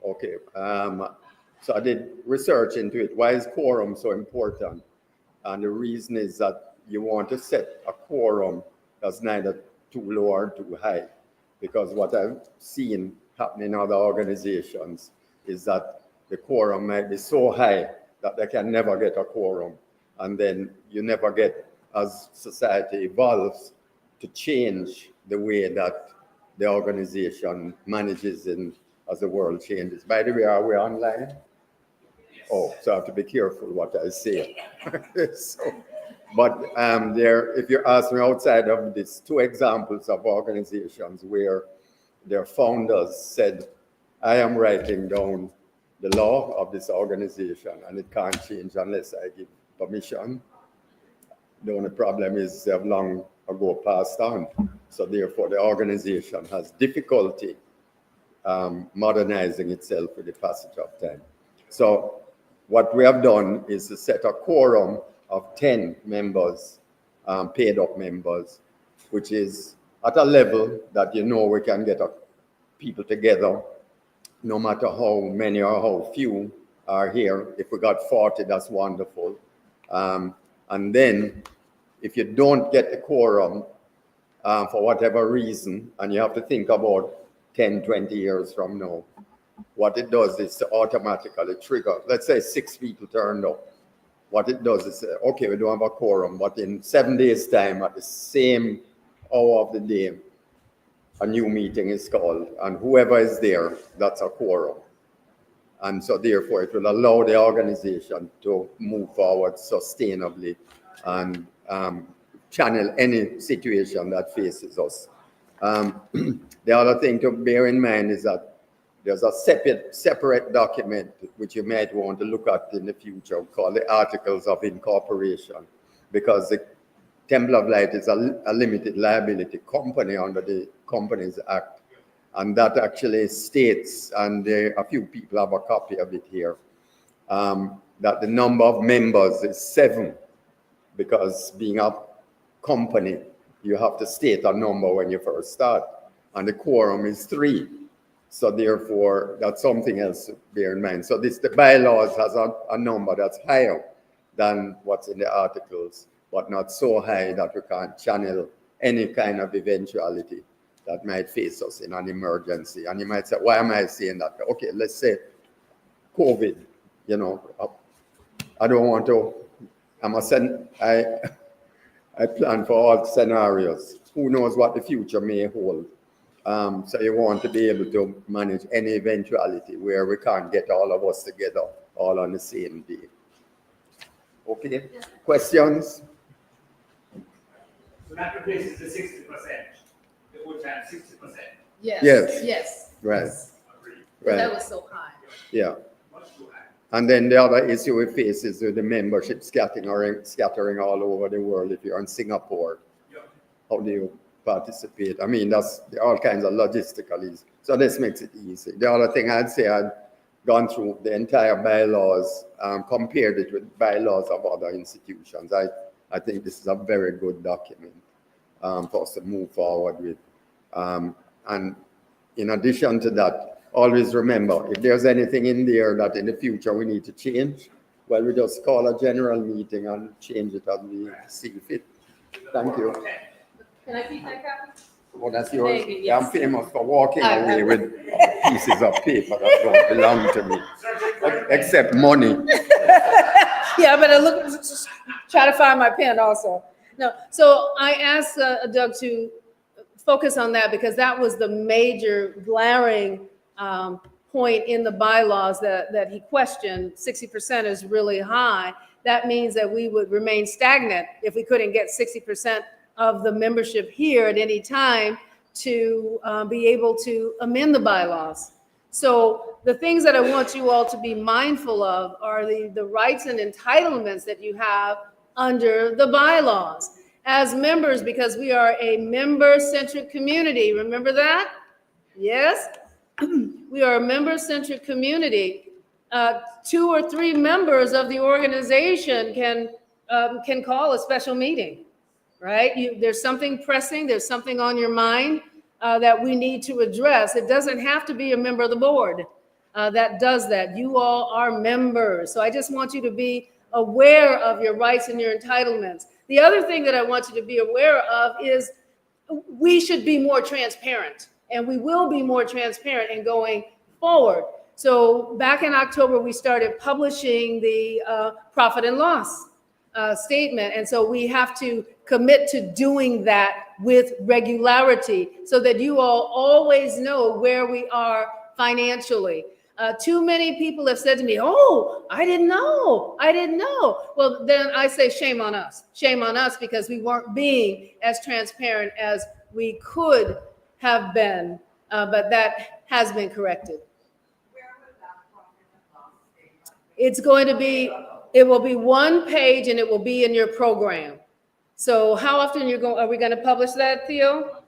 Okay. So I did research into it. Why is quorum so important? And the reason is that you want to set a quorum that's neither too low or too high. Because what I've seen happening in other organizations is that the quorum might be so high that they can never get a quorum. And then you never get, as society evolves, to change the way that the organization manages in as the world changes. By the way, are we online? Oh, so I have to be careful what I say. But if you ask me outside of these two examples of organizations where their founders said, I am writing down the law of this organization and it can't change unless I give permission. The only problem is they have long ago passed on. So therefore the organization has difficulty modernizing itself with the passage of time. So what we have done is to set a quorum of 10 members, paid up members, which is at a level that we can get people together, no matter how many or how few are here. If we got 40, that's wonderful. And then if you don't get the quorum for whatever reason, and you have to think about 10, 20 years from now, what it does is to automatically trigger, let's say 6 people turned up. What it does is say, okay, we don't have a quorum, but in 7 days' time, at the same hour of the day, a new meeting is called, and whoever is there, that's a quorum. And so therefore, it will allow the organization to move forward sustainably and channel any situation that faces us. The other thing to bear in mind is that there's a separate document which you might want to look at in the future called the Articles of Incorporation, because the Temple of Light is a limited liability company under the Companies Act. And that actually states, and a few people have a copy of it here, that the number of members is 7, because being a company, you have to state a number when you first start, and the quorum is 3. So therefore, that's something else to bear in mind. So the bylaws has a number that's higher than what's in the articles, but not so high that we can't channel any kind of eventuality that might face us in an emergency. And you might say, why am I saying that? Okay, let's say COVID, I don't want to, I plan for all scenarios. Who knows what the future may hold? So you want to be able to manage any eventuality where we can't get all of us together all on the same day. Okay, questions? So that replaces the 60%, the old time 60%. Yes. Right. Right. That was so high. Yeah. Much too high. And then the other issue we face is with the membership scattering all over the world. If you're in Singapore, how do you participate? I mean, there are all kinds of logistical issues. So this makes it easy. The other thing I'd say, I'd gone through the entire bylaws, compared it with bylaws of other institutions. I think this is a very good document for us to move forward with. And in addition to that, always remember, if there's anything in there that in the future we need to change, well, we just call a general meeting and change it as we see fit. Thank you. Can I keep that copy? Oh, that's yours? Maybe, yes. I'm famous for walking away with pieces of paper that don't belong to me, except money. Yeah, I better try to find my pen also. No, so I asked Doug to focus on that because that was the major glaring point in the bylaws that he questioned. 60% is really high. That means that we would remain stagnant if we couldn't get 60% of the membership here at any time to be able to amend the bylaws. So the things that I want you all to be mindful of are the rights and entitlements that you have under the bylaws as members, because we are a member-centric community. Remember that? Yes? We are a member-centric community. 2 or 3 members of the organization can call a special meeting. Right? There's something pressing, there's something on your mind that we need to address. It doesn't have to be a member of the board. that does that. You all are members. So I just want you to be aware of your rights and your entitlements. The other thing that I want you to be aware of is we should be more transparent, and we will be more transparent in going forward. So back in October, we started publishing the profit and loss statement. And so we have to commit to doing that with regularity so that you all always know where we are financially. Too many people have said to me, oh, I didn't know. Well, then I say shame on us because we weren't being as transparent as we could have been, but that has been corrected. It's going to be, it will be one page and it will be in your program. So how often are we going to publish that, Theo?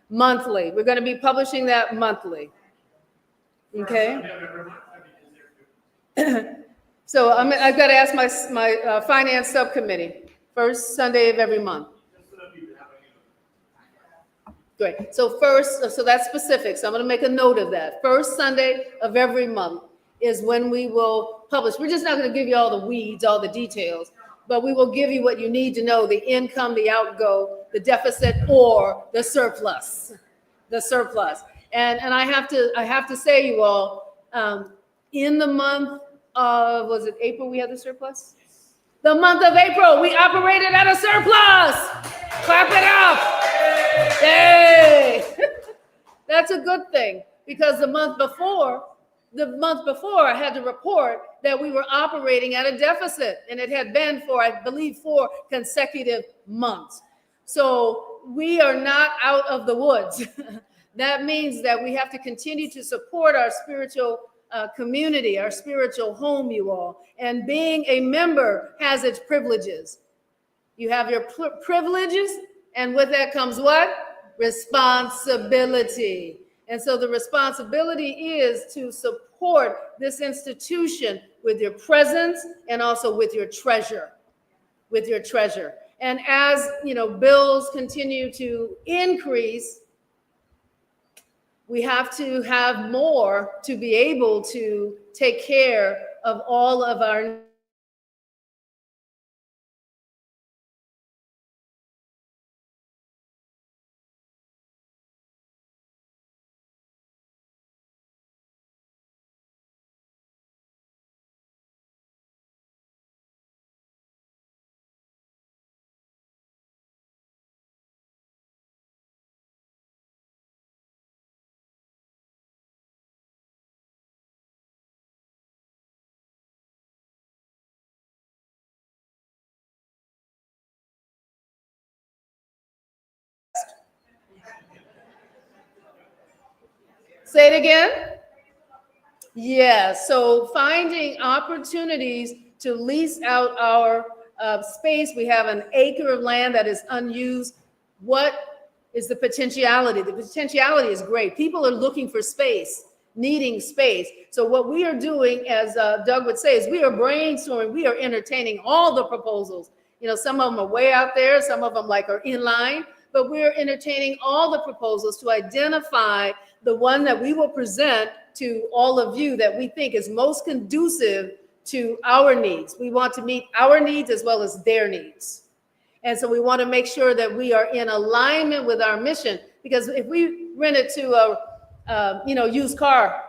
Monthly. We're going to be publishing that monthly. Okay. So I've got to ask my finance subcommittee, first Sunday of every month. Great. So so that's specific. So I'm going to make a note of that. First Sunday of every month is when we will publish. We're just not going to give you all the weeds, all the details, but we will give you what you need to know: the income, the outgo, the deficit, or the surplus. And I have to say, you all, in the month of, was it April we had the surplus? The month of April, we operated at a surplus. Clap it up. Yay. That's a good thing, because the month before, I had to report that we were operating at a deficit, and it had been for, I believe, 4 consecutive months. So we are not out of the woods. That means that we have to continue to support our spiritual community, our spiritual home, you all. And being a member has its privileges. You have your privileges, and with that comes what? Responsibility. And so the responsibility is to support this institution with your presence and also with your treasure. And as, bills continue to increase, we have to have more to be able to take care of all of our Say it again. Yeah, so finding opportunities to lease out our space. We have an acre of land that is unused. What is the potentiality? The potentiality is great. People are looking for space, needing space. So what we are doing, as Doug would say, is we are brainstorming, we are entertaining all the proposals. Some of them are way out there, some of them are in line, but we're entertaining all the proposals to identify the one that we will present to all of you that we think is most conducive to our needs. We want to meet our needs as well as their needs. And so we want to make sure that we are in alignment with our mission, because if we rent it to a, used car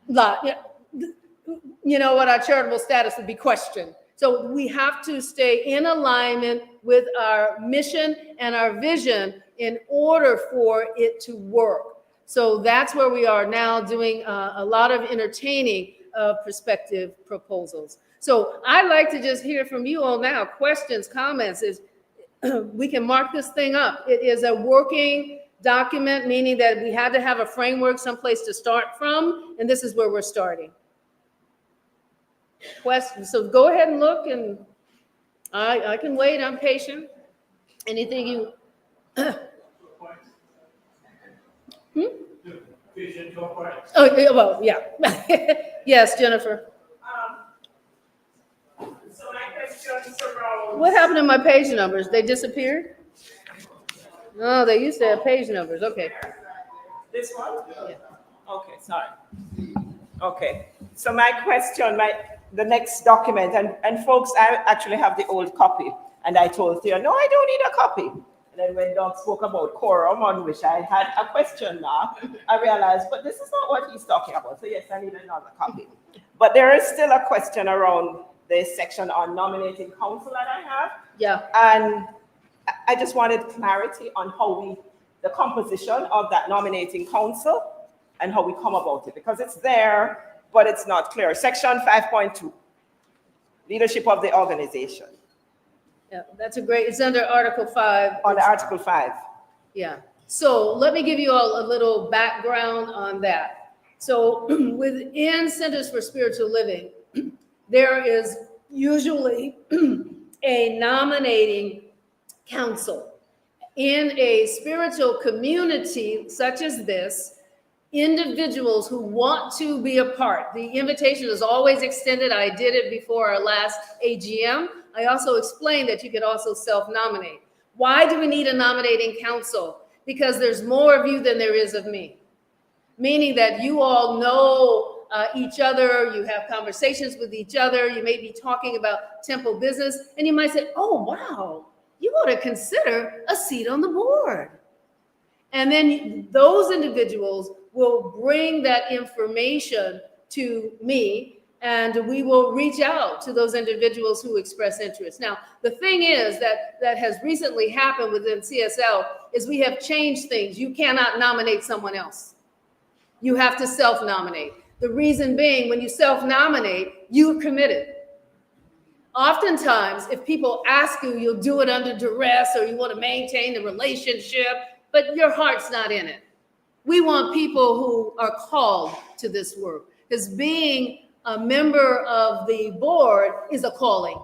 lot, our charitable status would be questioned. So we have to stay in alignment with our mission and our vision in order for it to work. So that's where we are now, doing a lot of entertaining of prospective proposals. So I'd like to just hear from you all now. Questions, comments, we can mark this thing up. It is a working document, meaning that we had to have a framework, someplace to start from, and this is where we're starting. Questions? So go ahead and look, and I can wait. I'm patient. Anything you... Oh, well, yeah. Yes, Jennifer. So my question arose. What happened to my page numbers? They disappeared? No, they used to have page numbers. Okay. This one? Yeah. Okay, sorry. Okay, so my question, the next document, and folks, I actually have the old copy, and I told Theo, no, I don't need a copy. And then when Doug spoke about quorum, on which I had a question mark, I realized, but this is not what he's talking about. So yes, I need another copy. But there is still a question around this section on nominating council that I have. Yeah. And I just wanted clarity on how the composition of that nominating council and how we come about it, because it's there, but it's not clear. Section 5.2, leadership of the organization. Yeah, that's a great, it's under Article 5. On Article 5. Yeah. So let me give you all a little background on that. So within Centers for Spiritual Living, there is usually a nominating council. In a spiritual community such as this, individuals who want to be a part, the invitation is always extended. I did it before our last AGM. I also explained that you could also self-nominate. Why do we need a nominating council? Because there's more of you than there is of me. Meaning that you all know each other, you have conversations with each other, you may be talking about temple business, and you might say, oh, wow, you ought to consider a seat on the board. And then those individuals will bring that information to me, and we will reach out to those individuals who express interest. Now, the thing is that has recently happened within CSL is we have changed things. You cannot nominate someone else. You have to self-nominate. The reason being, when you self-nominate, you're committed. Oftentimes, if people ask you, you'll do it under duress or you want to maintain the relationship, but your heart's not in it. We want people who are called to this work, because being a member of the board is a calling,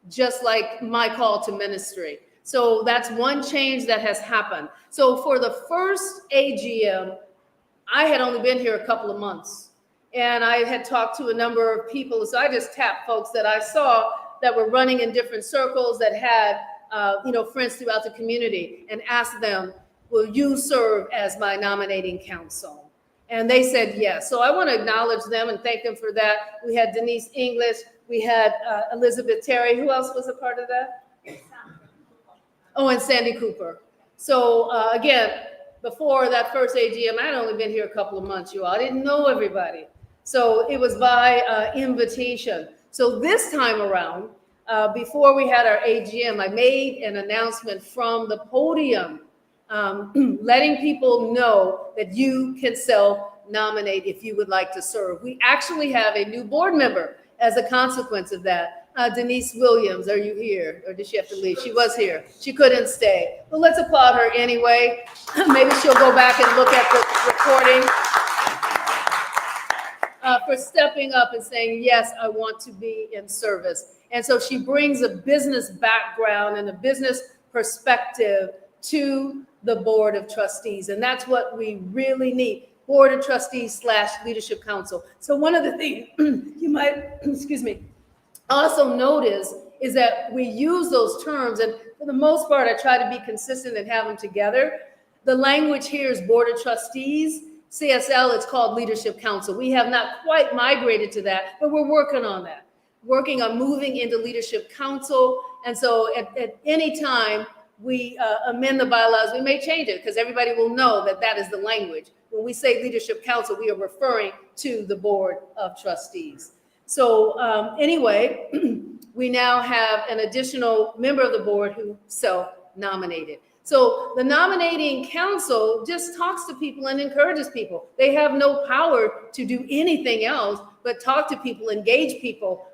just like my call to ministry. So that's one change that has happened. So for the first AGM, I had only been here a couple of months, and I had talked to a number of people. So I just tapped folks that I saw that were running in different circles that had friends throughout the community, and asked them, will you serve as my nominating council? And they said yes. So I want to acknowledge them and thank them for that. We had Denise English, we had Elizabeth Terry. Who else was a part of that? Oh, and Sandy Cooper. So again, before that first AGM, I had only been here a couple of months, you all. I didn't know everybody. So it was by invitation. So this time around, before we had our AGM, I made an announcement from the podium, letting people know that you can self-nominate if you would like to serve. We actually have a new board member as a consequence of that. Denise Williams, are you here? Or did she have to leave? She was here. She couldn't stay. But let's applaud her anyway. Maybe she'll go back and look at the recording. For stepping up and saying, yes, I want to be in service. And so she brings a business background and a business perspective to the Board of Trustees. And that's what we really need. Board of Trustees / Leadership Council. So one of the things you might, also notice is that we use those terms, and for the most part, I try to be consistent and have them together. The language here is Board of Trustees. CSL, it's called Leadership Council. We have not quite migrated to that, but we're working on that, working on moving into Leadership Council. And so at any time we amend the bylaws, we may change it because everybody will know that that is the language. When we say Leadership Council, we are referring to the Board of Trustees. So anyway, we now have an additional member of the board who self-nominated. So the nominating council just talks to people and encourages people. They have no power to do anything else but talk to people, engage people,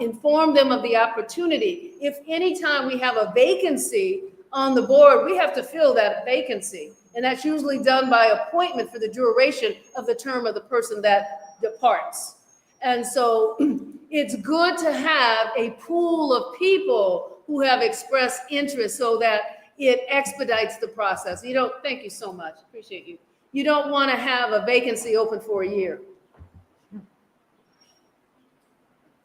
inform them of the opportunity. If anytime we have a vacancy on the board, we have to fill that vacancy. And that's usually done by appointment for the duration of the term of the person that departs. And so it's good to have a pool of people who have expressed interest so that it expedites the process. You don't, thank you so much, appreciate you. You don't want to have a vacancy open for a year.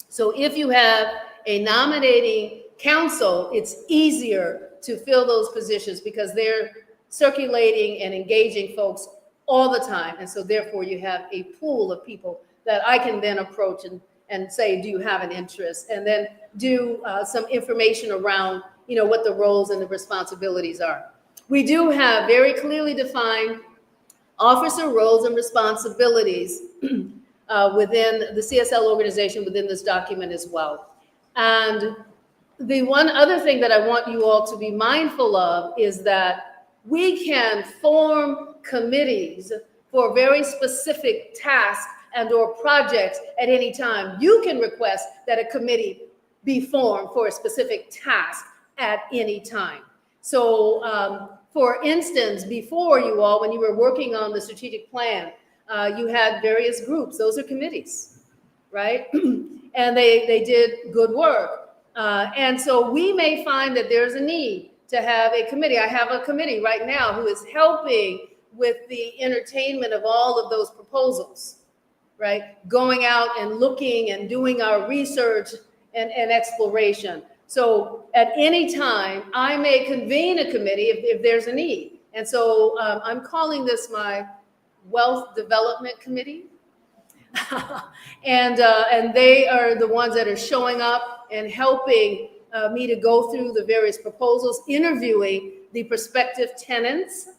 So if you have a nominating council, it's easier to fill those positions because they're circulating and engaging folks all the time. And so therefore you have a pool of people that I can then approach and say, do you have an interest? And then do some information around, what the roles and the responsibilities are. We do have very clearly defined officer roles and responsibilities within the CSL organization, within this document as well. And the one other thing that I want you all to be mindful of is that we can form committees for very specific tasks and or projects at any time. You can request that a committee be formed for a specific task at any time. So for instance, before you all, when you were working on the strategic plan, you had various groups. Those are committees, right? And they did good work. And so we may find that there's a need to have a committee. I have a committee right now who is helping with the entertainment of all of those proposals, right? Going out and looking and doing our research and exploration. So at any time, I may convene a committee if there's a need. And so I'm calling this my Wealth Development Committee. And they are the ones that are showing up and helping me to go through the various proposals, interviewing the prospective tenants.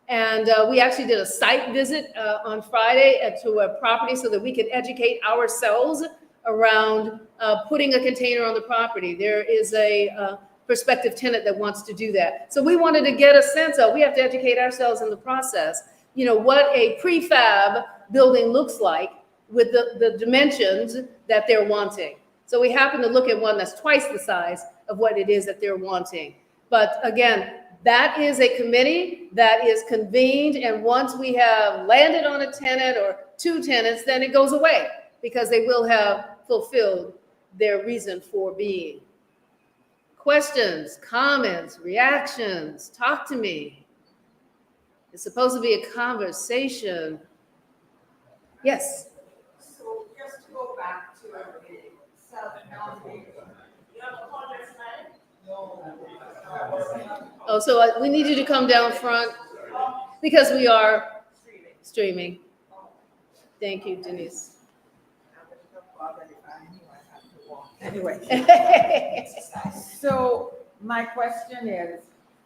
And we actually did a site visit on Friday to a property so that we could educate ourselves around putting a container on the property. There is a prospective tenant that wants to do that. So we wanted to get a sense of, we have to educate ourselves in the process, what a prefab building looks like with the dimensions that they're wanting. So we happen to look at one that's twice the size of what it is that they're wanting. But again, that is a committee that is convened, and once we have landed on a tenant or two tenants, then it goes away because they will have fulfilled their reason for being. Questions, comments, reactions, talk to me. It's supposed to be a conversation. Yes. So just to go back to self-nominating. You have a comment, man? No. Oh, so we need you to come down front because we are streaming. Thank you, Denise. Anyway, so my question is,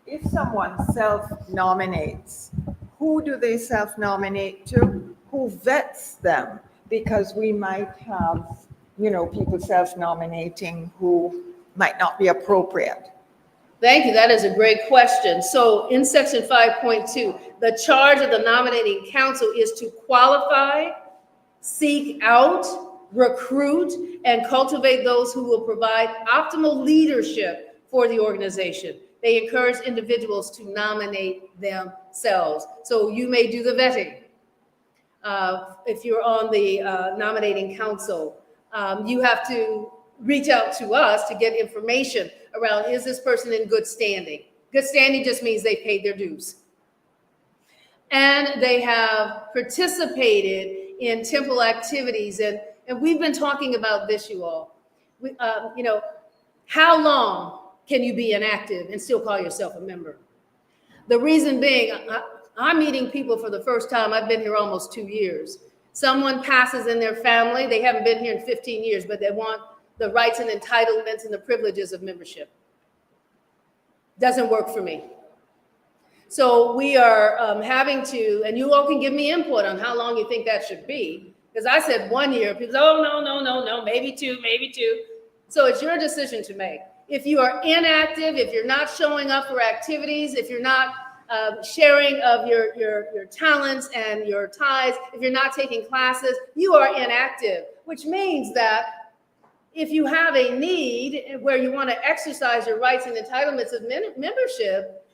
if someone self-nominates, who do they self-nominate to? Who vets them? Because we might have, people self-nominating who might not be appropriate. Thank you. That is a great question. So in section 5.2, the charge of the nominating council is to qualify, seek out, recruit, and cultivate those who will provide optimal leadership for the organization. They encourage individuals to nominate themselves. So you may do the vetting. If you're on the nominating council, you have to reach out to us to get information around, is this person in good standing? Good standing just means they paid their dues. And they have participated in temple activities. And we've been talking about this, you all. How long can you be inactive and still call yourself a member? The reason being, I'm meeting people for the first time. I've been here almost 2 years. Someone passes in their family. They haven't been here in 15 years, but they want the rights and entitlements and the privileges of membership. Doesn't work for me. So we are having to, and you all can give me input on how long you think that should be. Because I said 1 year, people say, oh, no, maybe two. So it's your decision to make. If you are inactive, if you're not showing up for activities, if you're not sharing of your talents and your ties, if you're not taking classes, you are inactive, which means that if you have a need where you want to exercise your rights and entitlements of membership,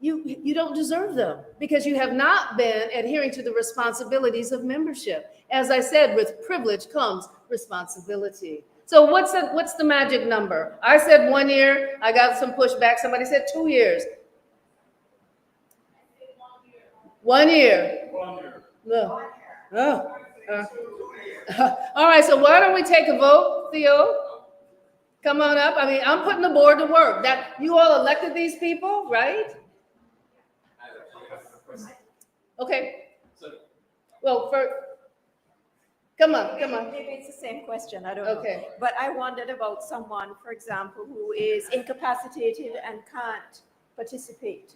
you don't deserve them because you have not been adhering to the responsibilities of membership. As I said, with privilege comes responsibility. So what's the magic number? I said 1 year. I got some pushback. Somebody said 2 years. 1 year. 1 year. No. Oh. All right, so why don't we take a vote, Theo? Come on up. I mean, I'm putting the board to work. That you all elected these people, right? Okay. Well, come on. Maybe it's the same question, I don't know. Okay. But I wondered about someone, for example, who is incapacitated and can't participate.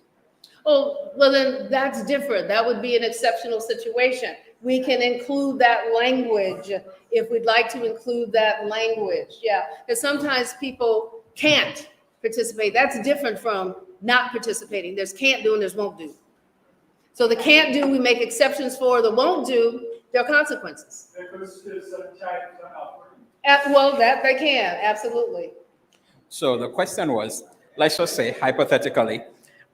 Oh, well, then that's different. That would be an exceptional situation. We can include that language if we'd like to include that language. Yeah, because sometimes people can't participate. That's different from not participating. There's can't do and there's won't do. So the can't do, we make exceptions for. The won't do, there are consequences. There could still some child turn off. Well, that they can, absolutely. So the question was, let's just say hypothetically,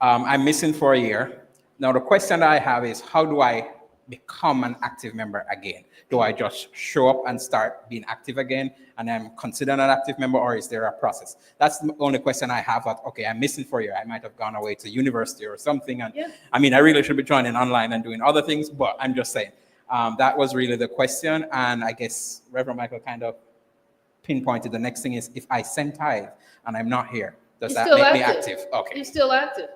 I'm missing for a year. Now the question I have is, how do I become an active member again? Do I just show up and start being active again and I'm considered an active member, or is there a process? That's the only question I have. Okay, I'm missing for a year. I might have gone away to university or something. And Yeah. I mean, I really should be joining online and doing other things, but I'm just saying. That was really the question. And I guess Reverend Michael kind of pinpointed the next thing is, if I send tithe and I'm not here, does You're that still make me active. active? Okay. You're still active.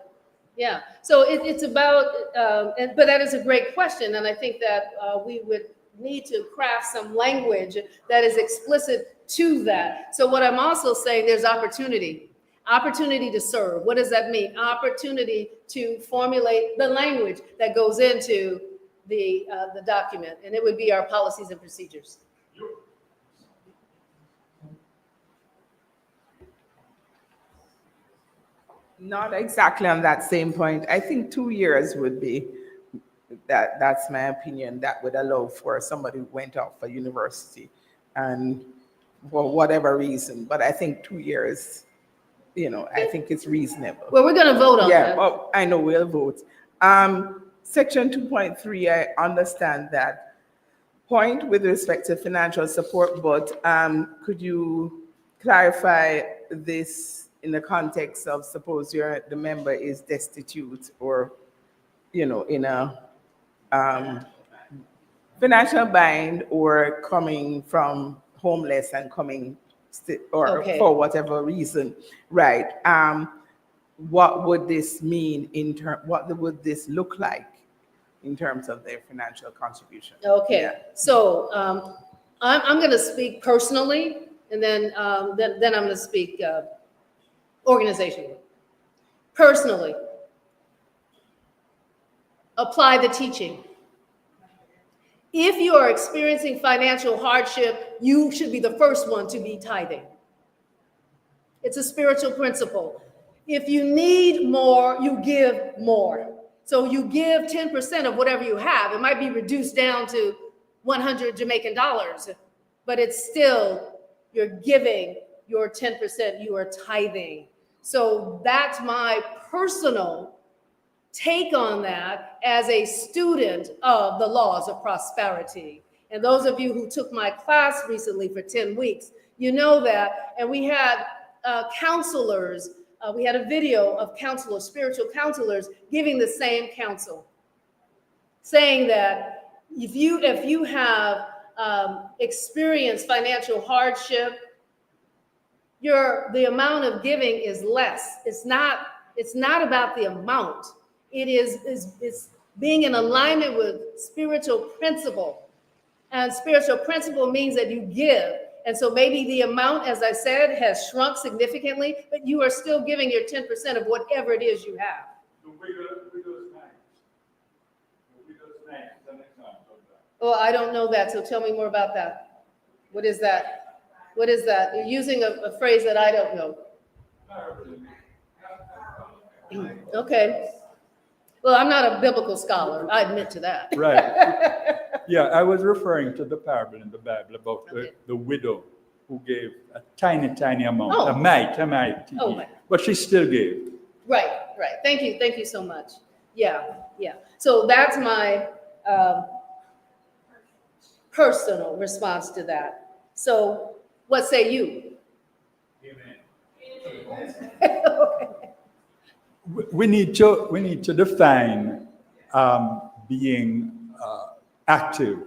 Yeah. So it's about, but that is a great question. And I think that we would need to craft some language that is explicit to that. So what I'm also saying, there's opportunity to serve. What does that mean? Opportunity to formulate the language that goes into the document. And it would be our policies and procedures. Not exactly on that same point. I think 2 years would be, that's my opinion, that would allow for somebody who went off for university and for whatever reason. But I think 2 years, I think it's reasonable. Well, we're going to vote on Yeah, that. well, I know we'll vote. Section 2.3, I understand that point with respect to financial support, but could you clarify this in the context of, suppose the member is destitute or, in a financial bind, or coming from homeless and coming Okay. for whatever reason, right? What would this mean what would this look like in terms of their financial contribution? Okay. Yeah. So I'm going to speak personally, and then I'm going to speak organizationally. Personally, apply the teaching. If you are experiencing financial hardship, you should be the first one to be tithing. It's a spiritual principle. If you need more, you give more. So you give 10% of whatever you have. It might be reduced down to 100 Jamaican dollars, but it's still, you're giving your 10%, you are tithing. So that's my personal take on that as a student of the laws of prosperity. And those of you who took my class recently for 10 weeks, you know that. And we had counselors, we had a video of counselors, spiritual counselors, giving the same counsel, saying that if you have experienced financial hardship, the amount of giving is less. It's not about the amount. It is being in alignment with spiritual principle. And spiritual principle means that you give. And so maybe the amount, as I said, has shrunk significantly, but you are still giving your 10% of whatever it is you have. The widow's night. The widow's night is an example of that. Oh, I don't know that, so tell me more about that. What is that? What is that? You're using a phrase that I don't know. Okay. Well, I'm not a biblical scholar. I admit to that. Right. Yeah, I was referring to the parable in the Bible about Okay. the widow who gave a tiny amount, Oh. a mite. Oh, my. But she still gave. Right. Thank you so much. Yeah. So that's my personal response to that. So what say you? We need to define being active,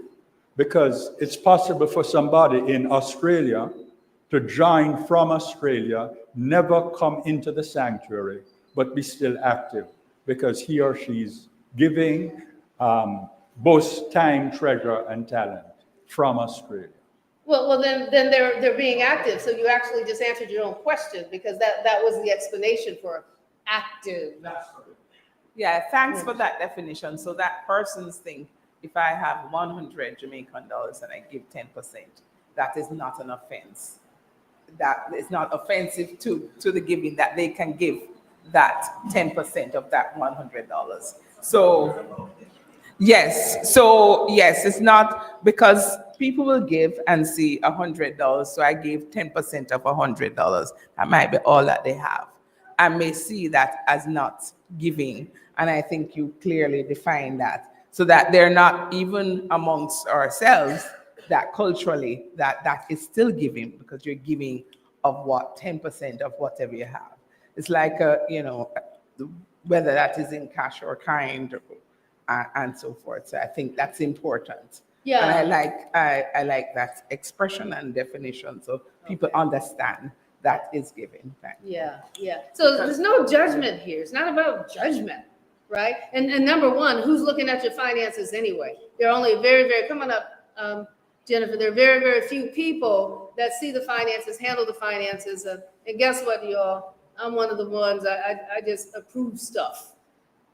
because it's possible for somebody in Australia to join from Australia, never come into the sanctuary, but be still active because he or she's giving, boasts time, treasure, and talent from Australia. Well, then they're being active. So you actually just answered your own question because that was the explanation for active. Yeah, thanks for that definition. So that person's think if I have 100 Jamaican dollars and I give 10%, that is not an offense. That is not offensive to the giving, that they can give that 10% of that $100. So yes, it's not because people will give and see $100. So I gave 10% of $100. That might be all that they have. I may see that as not giving. And I think you clearly define that so that they're not even amongst ourselves that culturally that is still giving because you're giving of what 10% of whatever you have. It's like whether that is in cash or kind and so forth. So I think that's important. Yeah. And I like that expression and definition so people understand that is giving. Thanks. Yeah. So there's no judgment here. It's not about judgment, right? And number one, who's looking at your finances anyway? There are only coming up, Jennifer, there are very, very few people that see the finances, handle the finances. And guess what, y'all? I'm one of the ones, I just approve stuff.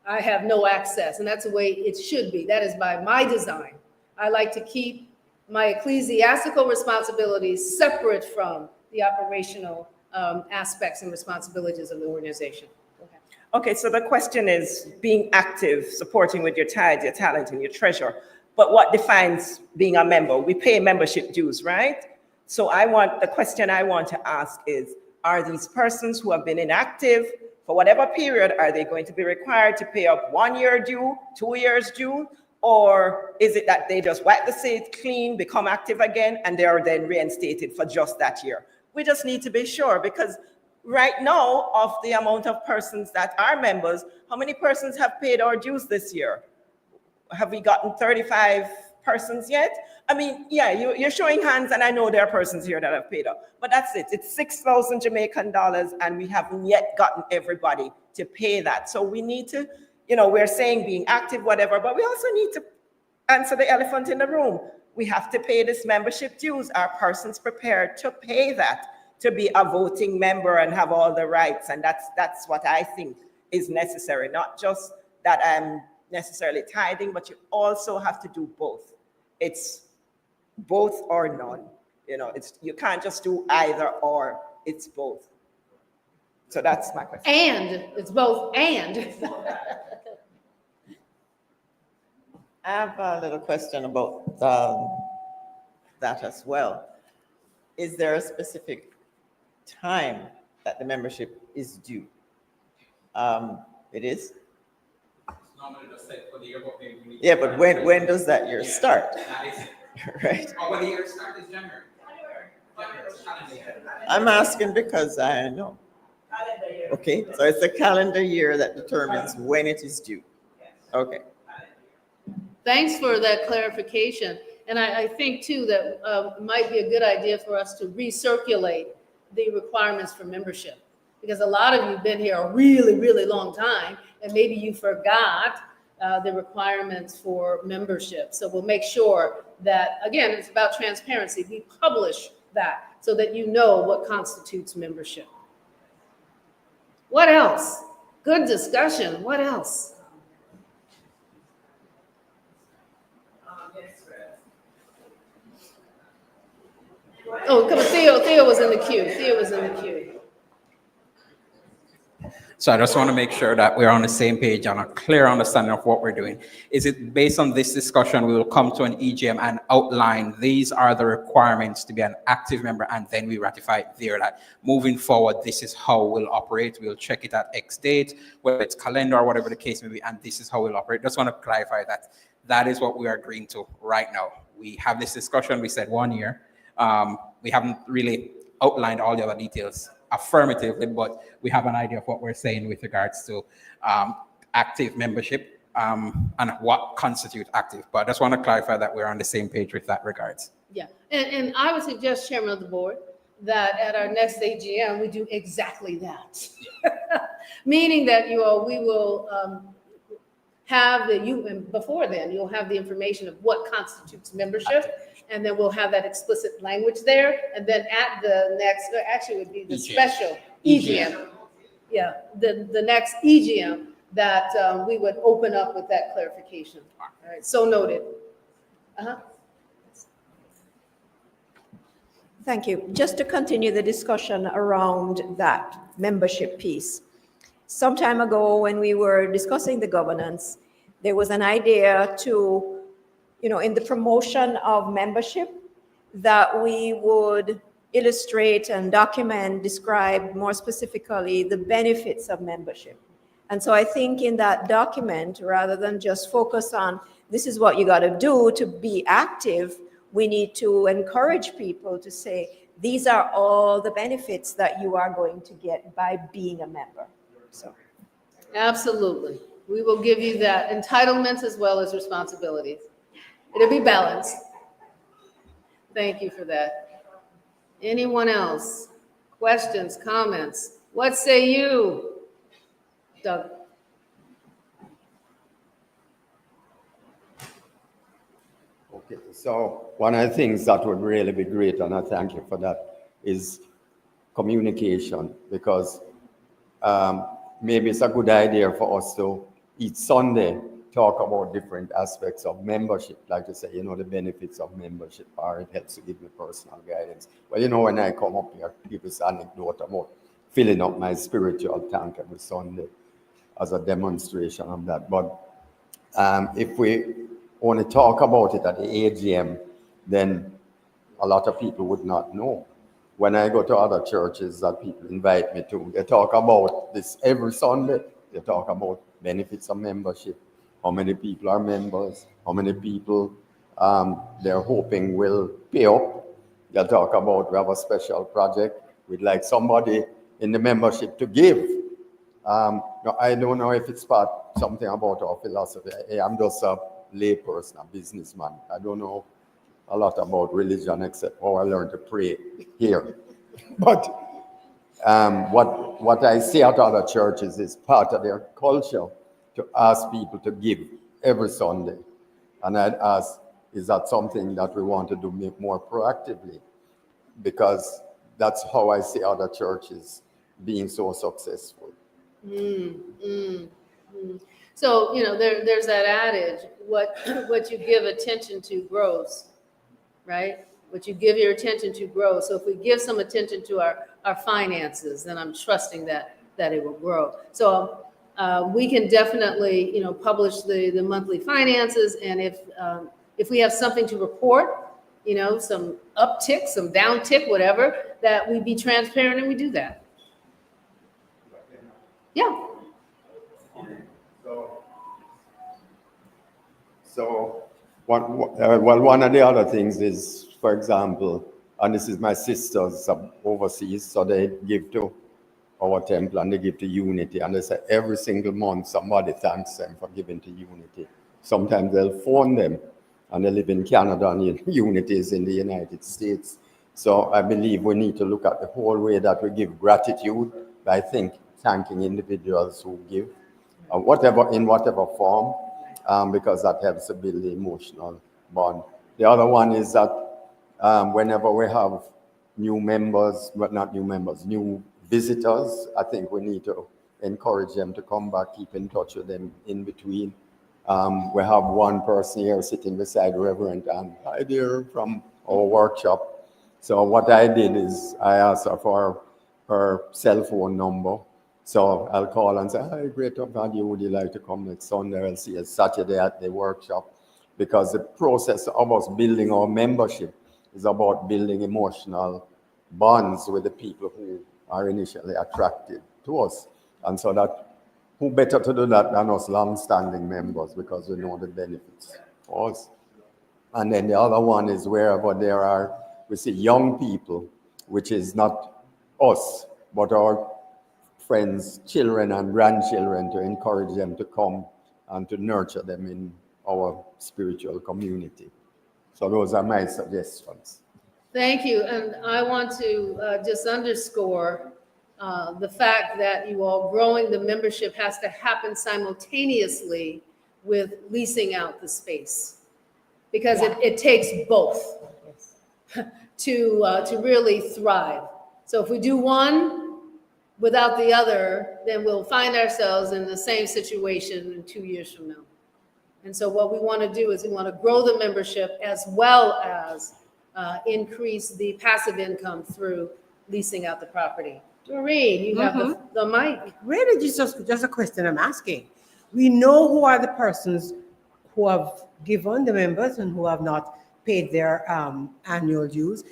I have no access, and that's the way it should be. That is by my design. I like to keep my ecclesiastical responsibilities separate from the operational aspects and responsibilities of the organization. Okay, so the question is being active, supporting with your tithe, your talent, and your treasure. But what defines being a member? We pay membership dues, right? So the question I want to ask is, are these persons who have been inactive for whatever period, are they going to be required to pay up 1 year due, 2 years due? Or is it that they just wipe the slate clean, become active again, and they are then reinstated for just that year? We just need to be sure because right now, of the amount of persons that are members, how many persons have paid our dues this year? Have we gotten 35 persons yet? I mean, yeah, you're showing hands, and I know there are persons here that have paid up, but that's it. It's 6,000 Jamaican dollars, and we haven't yet gotten everybody to pay that. So we need to, we're saying being active, whatever, but we also need to answer the elephant in the room. We have to pay this membership dues. Are persons prepared to pay that, to be a voting member and have all the rights? And that's what I think is necessary. Not just that I'm necessarily tithing, but you also have to do both. It's both or none. You can't just do either or. It's both. So that's my question. And it's both and. I have a little question about that as well. Is there a specific time that the membership is due? It is? It's normally just set for the year, but maybe Yeah, but when does that year start? That is it. Right? Oh, when the year starts is January. I'm asking because I know. Okay, so it's a calendar year that determines when it is due. Okay. Thanks for that clarification. And I think too that it might be a good idea for us to recirculate the requirements for membership. Because a lot of you have been here a really, really long time, and maybe you forgot the requirements for membership. So we'll make sure that, again, it's about transparency. We publish that so that you know what constitutes membership. What else? Good discussion. What else? Oh, come on, Theo was in the queue. So I just want to make sure that we're on the same page and a clear understanding of what we're doing. Is it based on this discussion, we will come to an EGM and outline these are the requirements to be an active member, and then we ratify it there that moving forward, this is how we'll operate. We'll check it at X date, whether it's calendar or whatever the case may be, and this is how we'll operate. Just want to clarify that. That is what we are agreeing to right now. We have this discussion, we said 1 year. We haven't really outlined all the other details affirmatively, but we have an idea of what we're saying with regards to active membership and what constitutes active. But I just want to clarify that we're on the same page with that regards. Yeah, and I would suggest, Chairman of the Board, that at our next AGM, we do exactly that. Meaning that we will have and before then, you'll have the information of what constitutes membership. And then we'll have that explicit language there. And then at the next, or actually it would be the EGM. special EGM. Yeah, the next EGM that we would open up with that clarification. All right, so noted. Uh-huh. Thank you. Just to continue the discussion around that membership piece. Some time ago, when we were discussing the governance, there was an idea to, in the promotion of membership, that we would illustrate and document, describe more specifically the benefits of membership. And so I think in that document, rather than just focus on this is what you got to do to be active, we need to encourage people to say, these are all the benefits that you are going to get by being a member. So, Absolutely. We will give you that entitlements as well as responsibilities. It'll be balanced. Thank you for that. Anyone else? Questions, comments? What say you, Doug? Okay, so one of the things that would really be great, and I thank you for that, is communication, because maybe it's a good idea for us to each Sunday talk about different aspects of membership, like to say, the benefits of membership, or it helps to give me personal guidance. Well, when I come up here, give this anecdote about filling up my spiritual tank every Sunday as a demonstration of that. But if we only talk about it at the AGM, then a lot of people would not know. When I go to other churches that people invite me to, they talk about this every Sunday. They talk about benefits of membership, how many people are members, how many people they're hoping will pay up. They'll talk about, we have a special project, we'd like somebody in the membership to give. Now, I don't know if it's something about our philosophy. I'm just a layperson, a businessman. I don't know a lot about religion except how I learned to pray here. But what I see at other churches is part of their culture to ask people to give every Sunday. And I'd ask, is that something that we want to do more proactively? Because that's how I see other churches being so successful. So, there's that adage, what you give attention to grows, right? What you give your attention to grows. So if we give some attention to our finances, then I'm trusting that it will grow. So we can definitely, publish the monthly finances, and if we have something to report, some uptick, some downtick, whatever, that we be transparent and we do that. Yeah. So one of the other things is, for example, and this is my sisters overseas, so they give to our temple and they give to Unity, and they say every single month somebody thanks them for giving to Unity. Sometimes they'll phone them, and they live in Canada, and Unity is in the United States. So I believe we need to look at the whole way that we give gratitude by thanking individuals who give, in whatever form, because that helps to build the emotional bond. The other one is that whenever we have new visitors, I think we need to encourage them to come back, keep in touch with them in between. We have one person here sitting beside Reverend Anne, hi dear, from our workshop. So what I did is I asked her for her cell phone number. So I'll call and say, hi, great value, would you like to come next Sunday? I'll see you Saturday at the workshop. Because the process of us building our membership is about building emotional bonds with the people who are initially attracted to us. And so that, who better to do that than us long-standing members, because we know the benefits for us. And then the other one is wherever we see young people, which is not us, but our friends, children and grandchildren, to encourage them to come and to nurture them in our spiritual community. So those are my suggestions. Thank you. And I want to just underscore the fact that you all growing the membership has to happen simultaneously with leasing out the space. Because it takes both to really thrive. So if we do one without the other, then we'll find ourselves in the same situation in 2 years from now. And so what we want to do is we want to grow the membership as well as increase the passive income through leasing out the property. Doreen, you have the mic. Really, just a question I'm asking. We know who are the persons who have given the members and who have not paid their annual dues.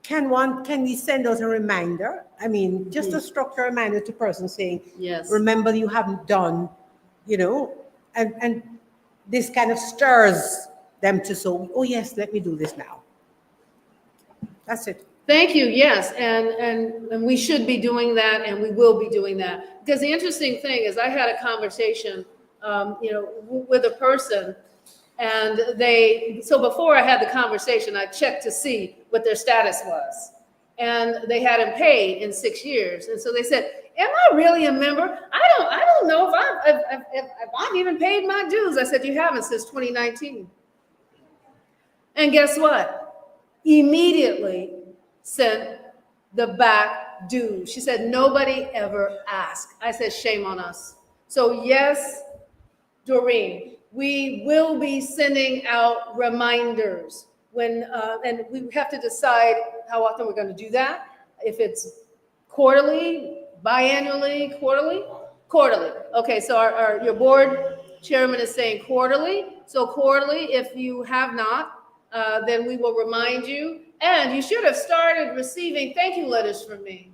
Can we send out a reminder? I mean, just a structured reminder to persons saying, Yes. remember you haven't done, and this kind of stirs them to say, oh yes, let me do this now. That's it. Thank you. Yes, and we should be doing that, and we will be doing that. Because the interesting thing is, I had a conversation, with a person, and so before I had the conversation, I checked to see what their status was, and they hadn't paid in 6 years, and so they said, "Am I really a member? I don't know if I've even paid my dues." I said, "You haven't since 2019." And guess what? Immediately sent the back dues. She said, "Nobody ever asked." I said, "Shame on us." So yes, Doreen, we will be sending out reminders and we have to decide how often we're going to do that. If it's quarterly, biannually, quarterly. Okay, so your board chairman is saying quarterly. So quarterly, if you have not, then we will remind you. And you should have started receiving thank you letters from me.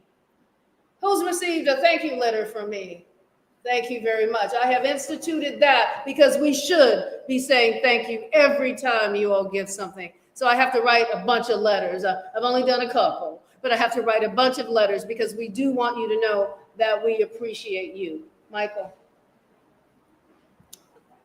Who's received a thank you letter from me? Thank you very much. I have instituted that because we should be saying thank you every time you all give something. So I have to write a bunch of letters. I've only done a couple, but I have to write a bunch of letters because we do want you to know that we appreciate you. Michael.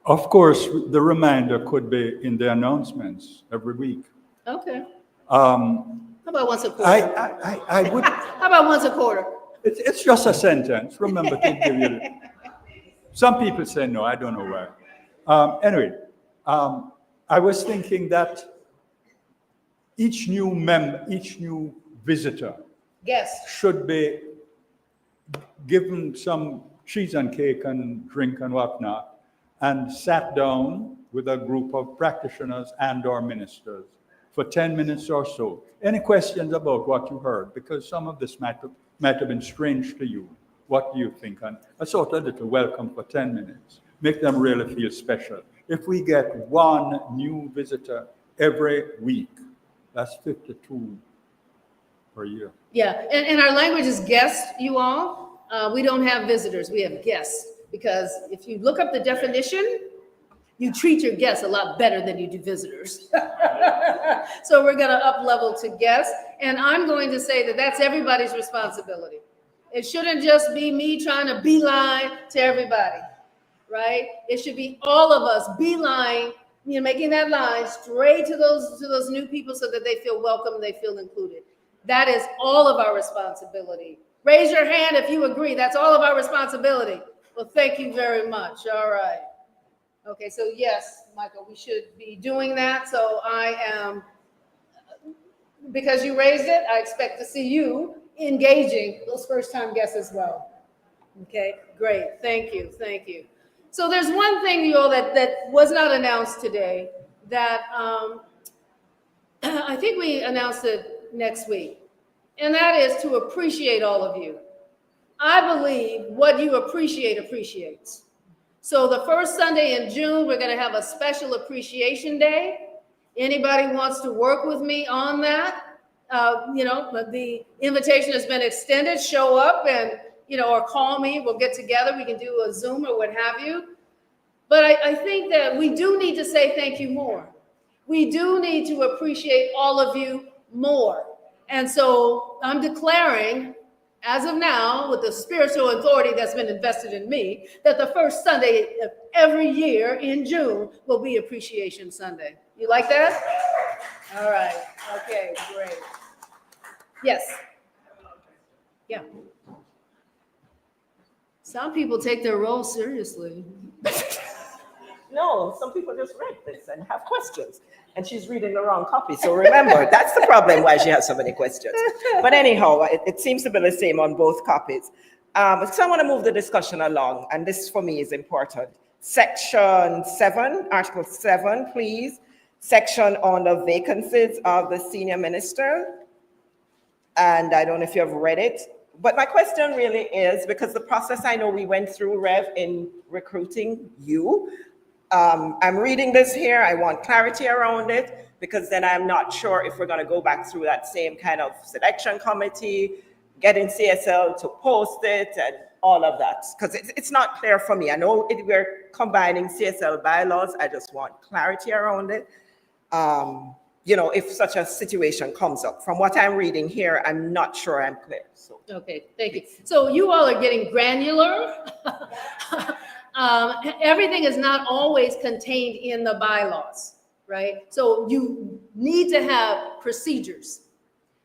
Of course, the reminder could be in the announcements every week. Okay. How about once a quarter? I would. How about once a quarter? It's just a sentence. Remember to give you. Some people say no. I don't know why. Anyway, I was thinking that each new visitor, Guest. should be given some cheese and cake and drink and whatnot, and sat down with a group of practitioners and/or ministers for 10 minutes or so. Any questions about what you heard? Because some of this might have been strange to you. What do you think? And a sort of little welcome for 10 minutes. Make them really feel special. If we get one new visitor every week, that's 52 per year. Yeah, and our language is guest, you all. We don't have visitors, we have guests. Because if you look up the definition, you treat your guests a lot better than you do visitors. So we're going to up level to guests. And I'm going to say that that's everybody's responsibility. It shouldn't just be me trying to beeline to everybody, right? It should be all of us beeline, making that line straight to those new people so that they feel welcome, they feel included. That is all of our responsibility. Raise your hand if you agree. That's all of our responsibility. Well, thank you very much. All right. Okay, so yes, Michael, we should be doing that. So I am, because you raised it, I expect to see you engaging those first-time guests as well. Okay, great. Thank you. Thank you. So there's one thing, you all, that was not announced today that I think we announced it next week, and that is to appreciate all of you. I believe what you appreciate appreciates. So the first Sunday in June, we're going to have a special appreciation day. Anybody wants to work with me on that? The invitation has been extended. Show up and, or call me. We'll get together. We can do a Zoom or what have you. But I think that we do need to say thank you more. We do need to appreciate all of you more. And so I'm declaring, as of now, with the spiritual authority that's been invested in me, that the first Sunday of every year in June will be Appreciation Sunday. You like that? All right. Okay, great. Yes. Yeah. Some people take their role seriously. No, some people just read this and have questions. And she's reading the wrong copy. So remember, that's the problem why she has so many questions. But anyhow, it seems to be the same on both copies. So I want to move the discussion along, and this for me is important. Section 7, Article 7, please. Section on the vacancies of the senior minister. And I don't know if you have read it, but my question really is, because the process I know we went through, Rev, in recruiting you, I'm reading this here, I want clarity around it, because then I'm not sure if we're gonna go back through that same kind of selection committee, getting CSL to post it and all of that, because it's not clear for me. I know we're combining CSL bylaws, I just want clarity around it. You know, if such a situation comes up. From what I'm reading here, I'm not sure I'm clear. So. Okay, thank you. So you all are getting granular. Everything is not always contained in the bylaws, right? So you need to have procedures.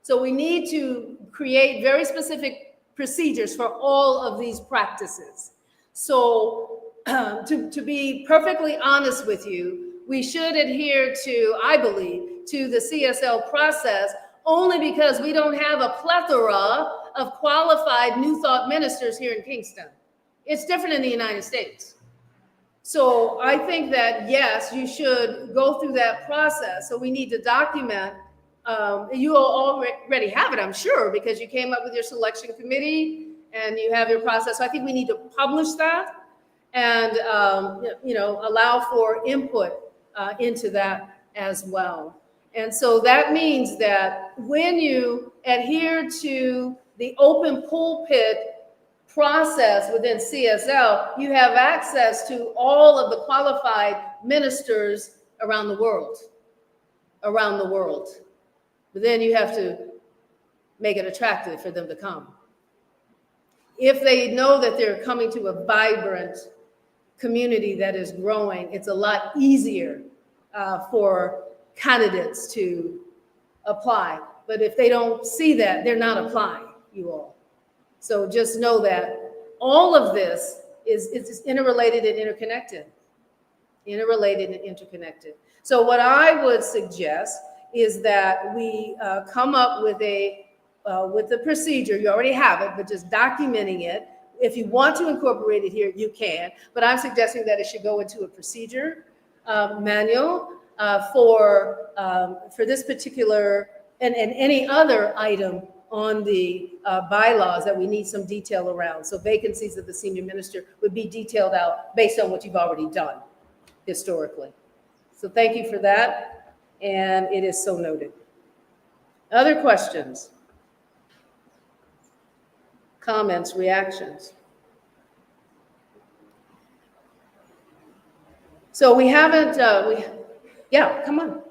So we need to create very specific procedures for all of these practices. So to be perfectly honest with you, we should adhere to, I believe, to the CSL process only because we don't have a plethora of qualified New Thought ministers here in Kingston. It's different in the United States. So I think that, yes, you should go through that process. So we need to document, you all already have it, I'm sure, because you came up with your selection committee and you have your process. So I think we need to publish that and, you know, allow for input into that as well. And so that means that when you adhere to the open pulpit process within CSL, you have access to all of the qualified ministers around the world. But then you have to make it attractive for them to come. If they know that they're coming to a vibrant community that is growing, it's a lot easier for candidates to apply. But if they don't see that, they're not applying, you all. So just know that all of this is interrelated and interconnected. So what I would suggest is that we come up with a procedure. You already have it, but just documenting it. If you want to incorporate it here, you can. But I'm suggesting that it should go into a procedure manual for this particular and any other item on the bylaws that we need some detail around. So vacancies of the senior minister would be detailed out based on what you've already done historically. So thank you for that, and it is so noted. Other questions? Comments, reactions? So we haven't, yeah, come on.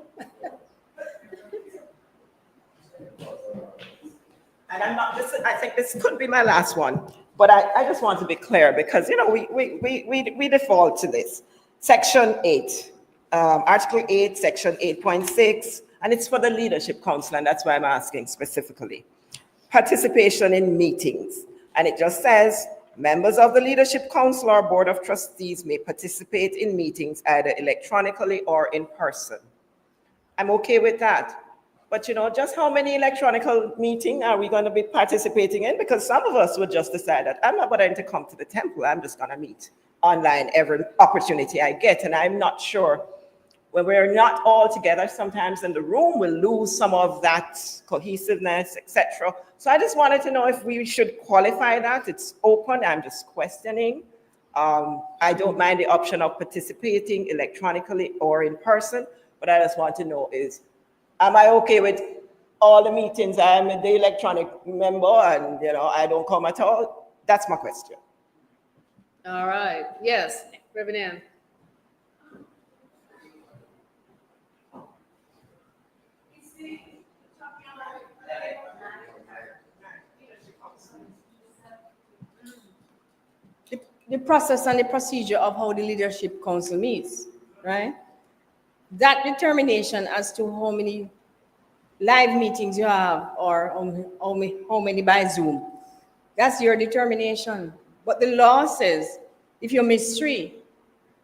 And I'm not, I think this could be my last one, but I just want to be clear because, you know, we default to this. Section 8, Article 8, Section 8.6, and it's for the Leadership Council, and that's why I'm asking specifically. Participation in meetings, and it just says, members of the Leadership Council or Board of Trustees may participate in meetings either electronically or in person. I'm okay with that. But you know, just how many electronic meetings are we going to be participating in? Because some of us would just decide that I'm not going to come to the temple. I'm just going to meet online every opportunity I get. And I'm not sure when we're not all together, sometimes in the room, we'll lose some of that cohesiveness, etc. So I just wanted to know if we should qualify that. It's open. I'm just questioning. I don't mind the option of participating electronically or in person, but I just want to know is, am I okay with all the meetings? I'm the electronic member and, you know, I don't come at all. That's my question. All right. Yes, Reverend Ann. The process and the procedure of how the Leadership Council meets, right? That determination as to how many live meetings you have or how many by Zoom, that's your determination. But the law says if you miss 3,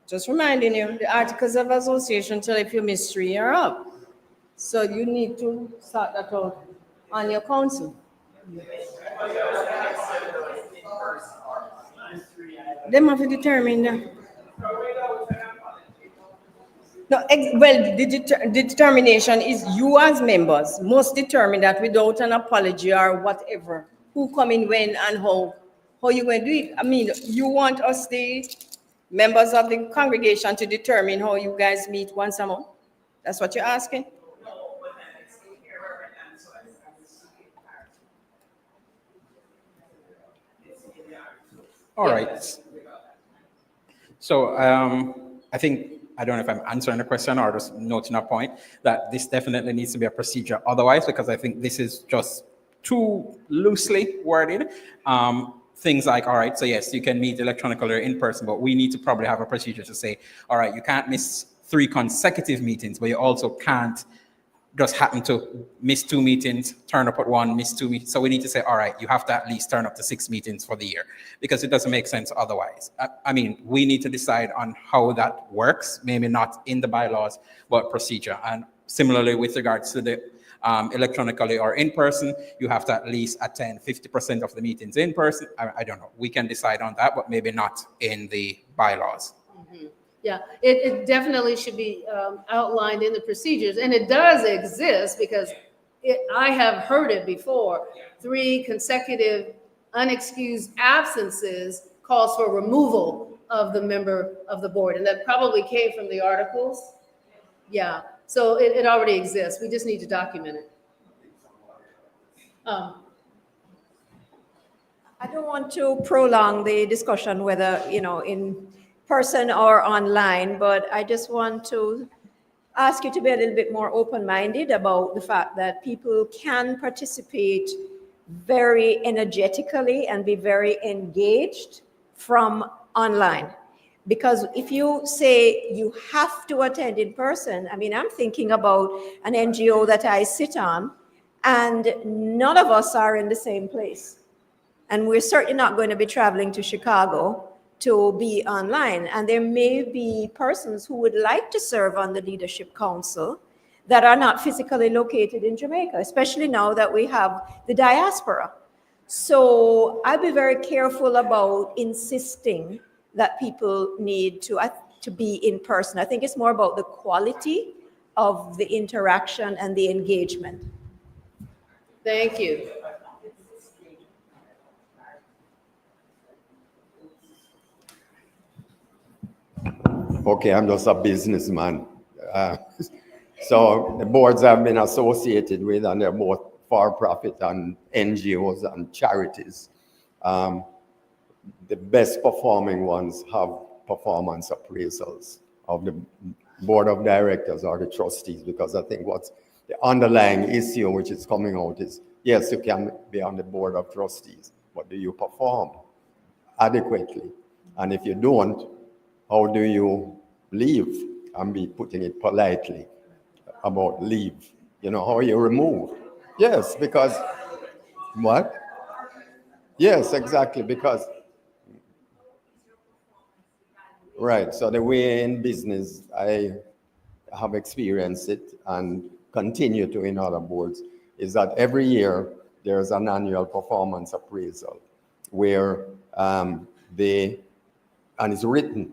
Just reminding you, the Articles of Association tell if you miss 3, you're up. So you need to sort that out on your council. Them have to determine that. No, well, the determination is you as members must determine that without an apology or whatever, who come in when and how you going to do it. I mean, you want us, the members of the congregation, to determine how you guys meet once a month? That's what you're asking? All right. So I think, I don't know if I'm answering the question or just noting a point, that this definitely needs to be a procedure otherwise, because I think this is just too loosely worded. Things like, all right, so yes, you can meet electronically or in person, but we need to probably have a procedure to say, all right, you can't miss 3 consecutive meetings, but you also can't just happen to miss 2 meetings, turn up at 1, miss 2 meetings. So we need to say, all right, you have to at least turn up to 6 meetings for the year, because it doesn't make sense otherwise. I mean, we need to decide on how that works, maybe not in the bylaws, but procedure. And similarly, with regards to the electronically or in person, you have to at least attend 50% of the meetings in person. I don't know. We can decide on that, but maybe not in the bylaws. Yeah, it definitely should be outlined in the procedures, and it does exist because I have heard it before. 3 consecutive unexcused absences calls for removal of the member of the board, and that probably came from the articles. Yeah, so it already exists. We just need to document it. I don't want to prolong the discussion whether, in person or online, but I just want to ask you to be a little bit more open-minded about the fact that people can participate very energetically and be very engaged from online. Because if you say you have to attend in person, I mean, I'm thinking about an NGO that I sit on, and none of us are in the same place. And we're certainly not going to be traveling to Chicago to be online. And there may be persons who would like to serve on the Leadership Council that are not physically located in Jamaica, especially now that we have the diaspora. So I'd be very careful about insisting that people need to be in person. I think it's more about the quality of the interaction and the engagement. Thank you. Okay, I'm just a businessman. So the boards I've been associated with, and they're both for-profit and NGOs and charities. The best performing ones have performance appraisals of the board of directors or the trustees, because I think what's the underlying issue which is coming out is, yes, you can be on the board of trustees, but do you perform adequately? And if you don't, how do you leave? I'm be putting it politely about leave. How you remove? Yes, because what? Yes, exactly, because right. So the way in business, I have experienced it and continue to in other boards, is that every year there's an annual performance appraisal where and it's written.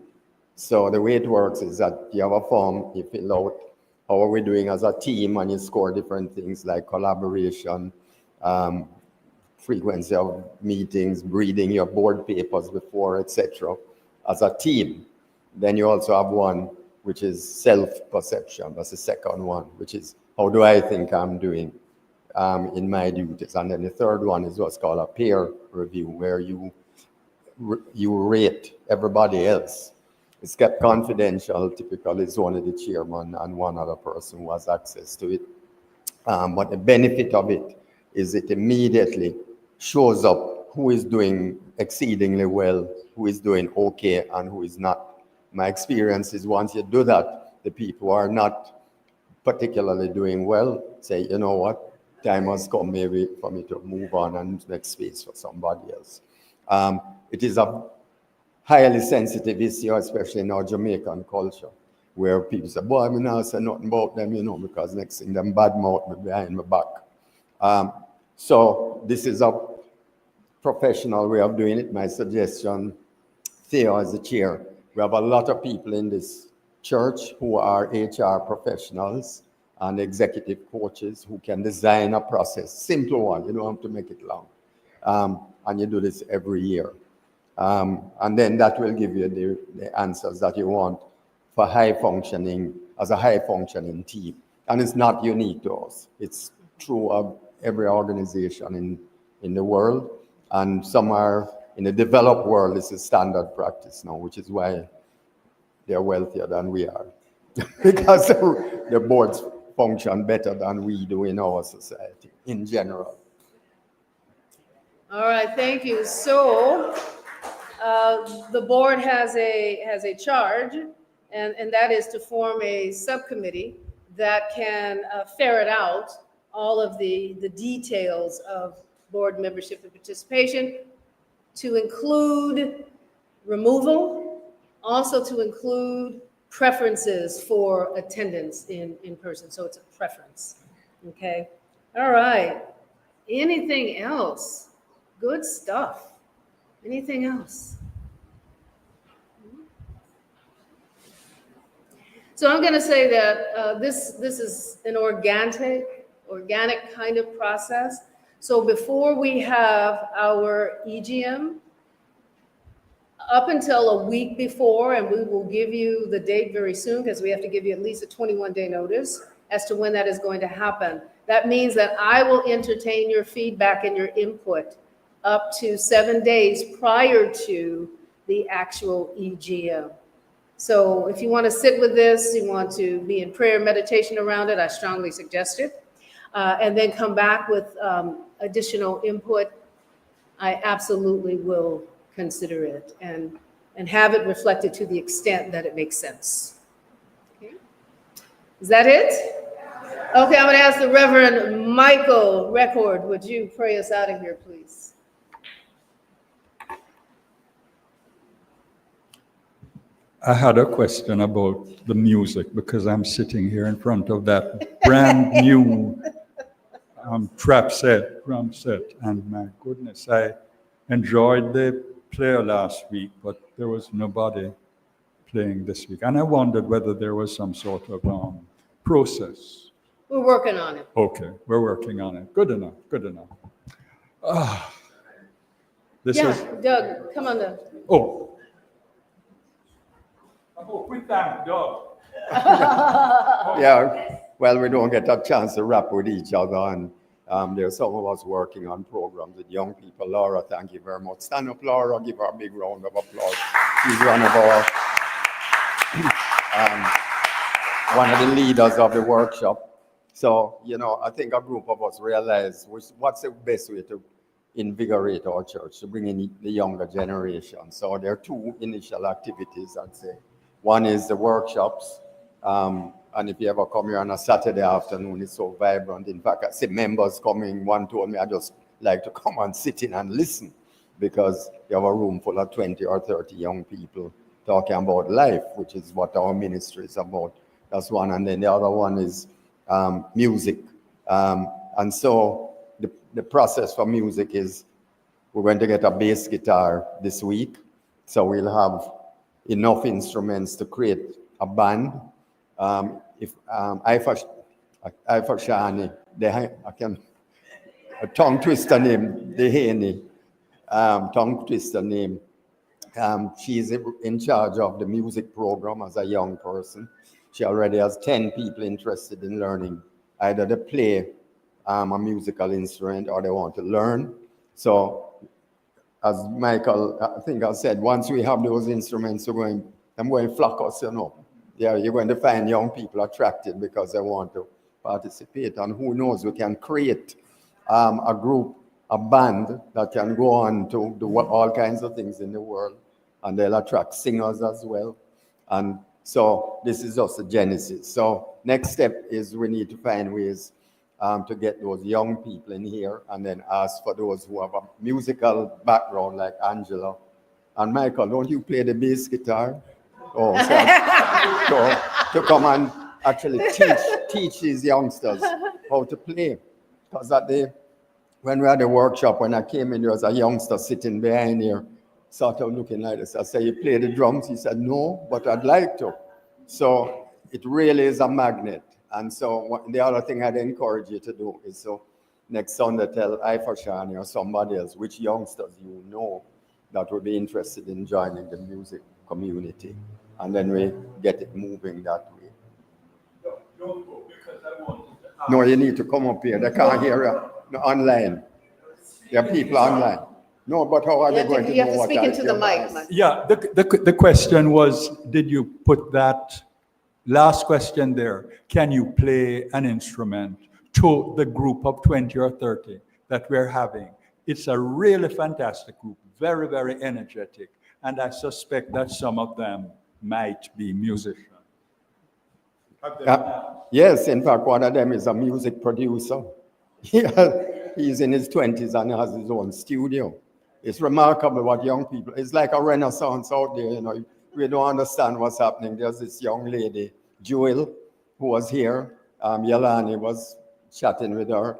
So the way it works is that you have a form, you fill out how are we doing as a team, and you score different things like collaboration, frequency of meetings, reading your board papers before, etc. as a team. Then you also have one which is self-perception. That's the second one, which is how do I think I'm doing in my duties. And then the third one is what's called a peer review, where you rate everybody else. It's kept confidential. Typically, it's only the chairman and one other person who has access to it. But the benefit of it is it immediately shows up who is doing exceedingly well, who is doing okay, and who is not. My experience is once you do that, the people who are not particularly doing well say, you know what, time has come maybe for me to move on and make space for somebody else. It is a highly sensitive issue, especially in our Jamaican culture, where people say, boy, I not say nothing about them, because next thing them bad mouth me behind my back. So this is a professional way of doing it. My suggestion, Theo as the chair, we have a lot of people in this church who are HR professionals and executive coaches who can design a process, simple one, you don't have to make it long. And you do this every year. And then that will give you the answers that you want for as a high functioning team. And it's not unique to us. It's true of every organization in the world. And somewhere in the developed world, this is standard practice now, which is why they're wealthier than we are. Because their boards function better than we do in our society in general. All right, thank you. So the board has a charge, and that is to form a subcommittee that can ferret out all of the details of board membership and participation, to include removal, also to include preferences for attendance in person. So it's a preference. Okay. All right. Anything else? Good stuff. Anything else? So I'm going to say that this is an organic kind of process. So before we have our EGM, up until a week before, and we will give you the date very soon because we have to give you at least a 21-day notice as to when that is going to happen. That means that I will entertain your feedback and your input up to 7 days prior to the actual EGM. So if you want to sit with this, you want to be in prayer, meditation around it, I strongly suggest it. And then come back with additional input, I absolutely will consider it and have it reflected to the extent that it makes sense. Okay. Is that it? Okay, I'm going to ask the Reverend Michael Record, would you pray us out of here, please? I had a question about the music because I'm sitting here in front of that brand new drum set, and my goodness, I enjoyed the player last week, but there was nobody playing this week, and I wondered whether there was some sort of process. We're working on it. Okay, we're working on it. Good enough. Doug, come on, Doug. Oh, we thank Doug. Yeah, well, we don't get a chance to rap with each other, and there's some of us working on programs with young people. Laura, thank you very much. Stand up, Laura, give her a big round of applause. She's one of the leaders of the workshop. So, I think a group of us realize what's the best way to invigorate our church, to bring in the younger generation. So there are two initial activities, I'd say. One is the workshops. And if you ever come here on a Saturday afternoon, it's so vibrant. In fact, I see members coming. One told me, I just like to come and sit in and listen, because you have a room full of 20 or 30 young people talking about life, which is what our ministry is about. That's one. And then the other one is music. And so the process for music is we're going to get a bass guitar this week. So we'll have enough instruments to create a band. For Shani, I can a tongue twister name, Dehaney, tongue twister name. She's in charge of the music program as a young person. She already has 10 people interested in learning either to play a musical instrument or they want to learn. So, as Michael, I think I said, once we have those instruments, I'm going to flock us, Yeah, you're going to find young people attracted because they want to participate. And who knows, we can create a group, a band that can go on to do all kinds of things in the world. And they'll attract singers as well. And so this is just a genesis. So next step is we need to find ways to get those young people in here and then ask for those who have a musical background like Angela And Michael, don't you play the bass guitar? Oh, so to come and actually teach these youngsters how to play. Because when we had a workshop, when I came in, there was a youngster sitting behind here, sort of looking like this. I said, you play the drums? He said, no, but I'd like to. So it really is a magnet. And so the other thing I'd encourage you to do is, so next Sunday, tell Ifashani or somebody else which youngsters you know that would be interested in joining the music community. And then we get it moving that way. Don't go, because I want to ask. No, you need to come up here. They can't hear you. No, online. There are people online. No, but how are they going to know You have to what speak I into the hear? mic. Yeah, the question was, did you put that last question there? Can you play an instrument to the group of 20 or 30 that we're having? It's a really fantastic group, very, very energetic. And I suspect that some of them might be musicians. Yes, in fact, one of them is a music producer. He's in his 20s and has his own studio. It's remarkable what young people, it's like a renaissance out there, you know. We don't understand what's happening. There's this young lady, Jewel, who was here. Yelani was chatting with her.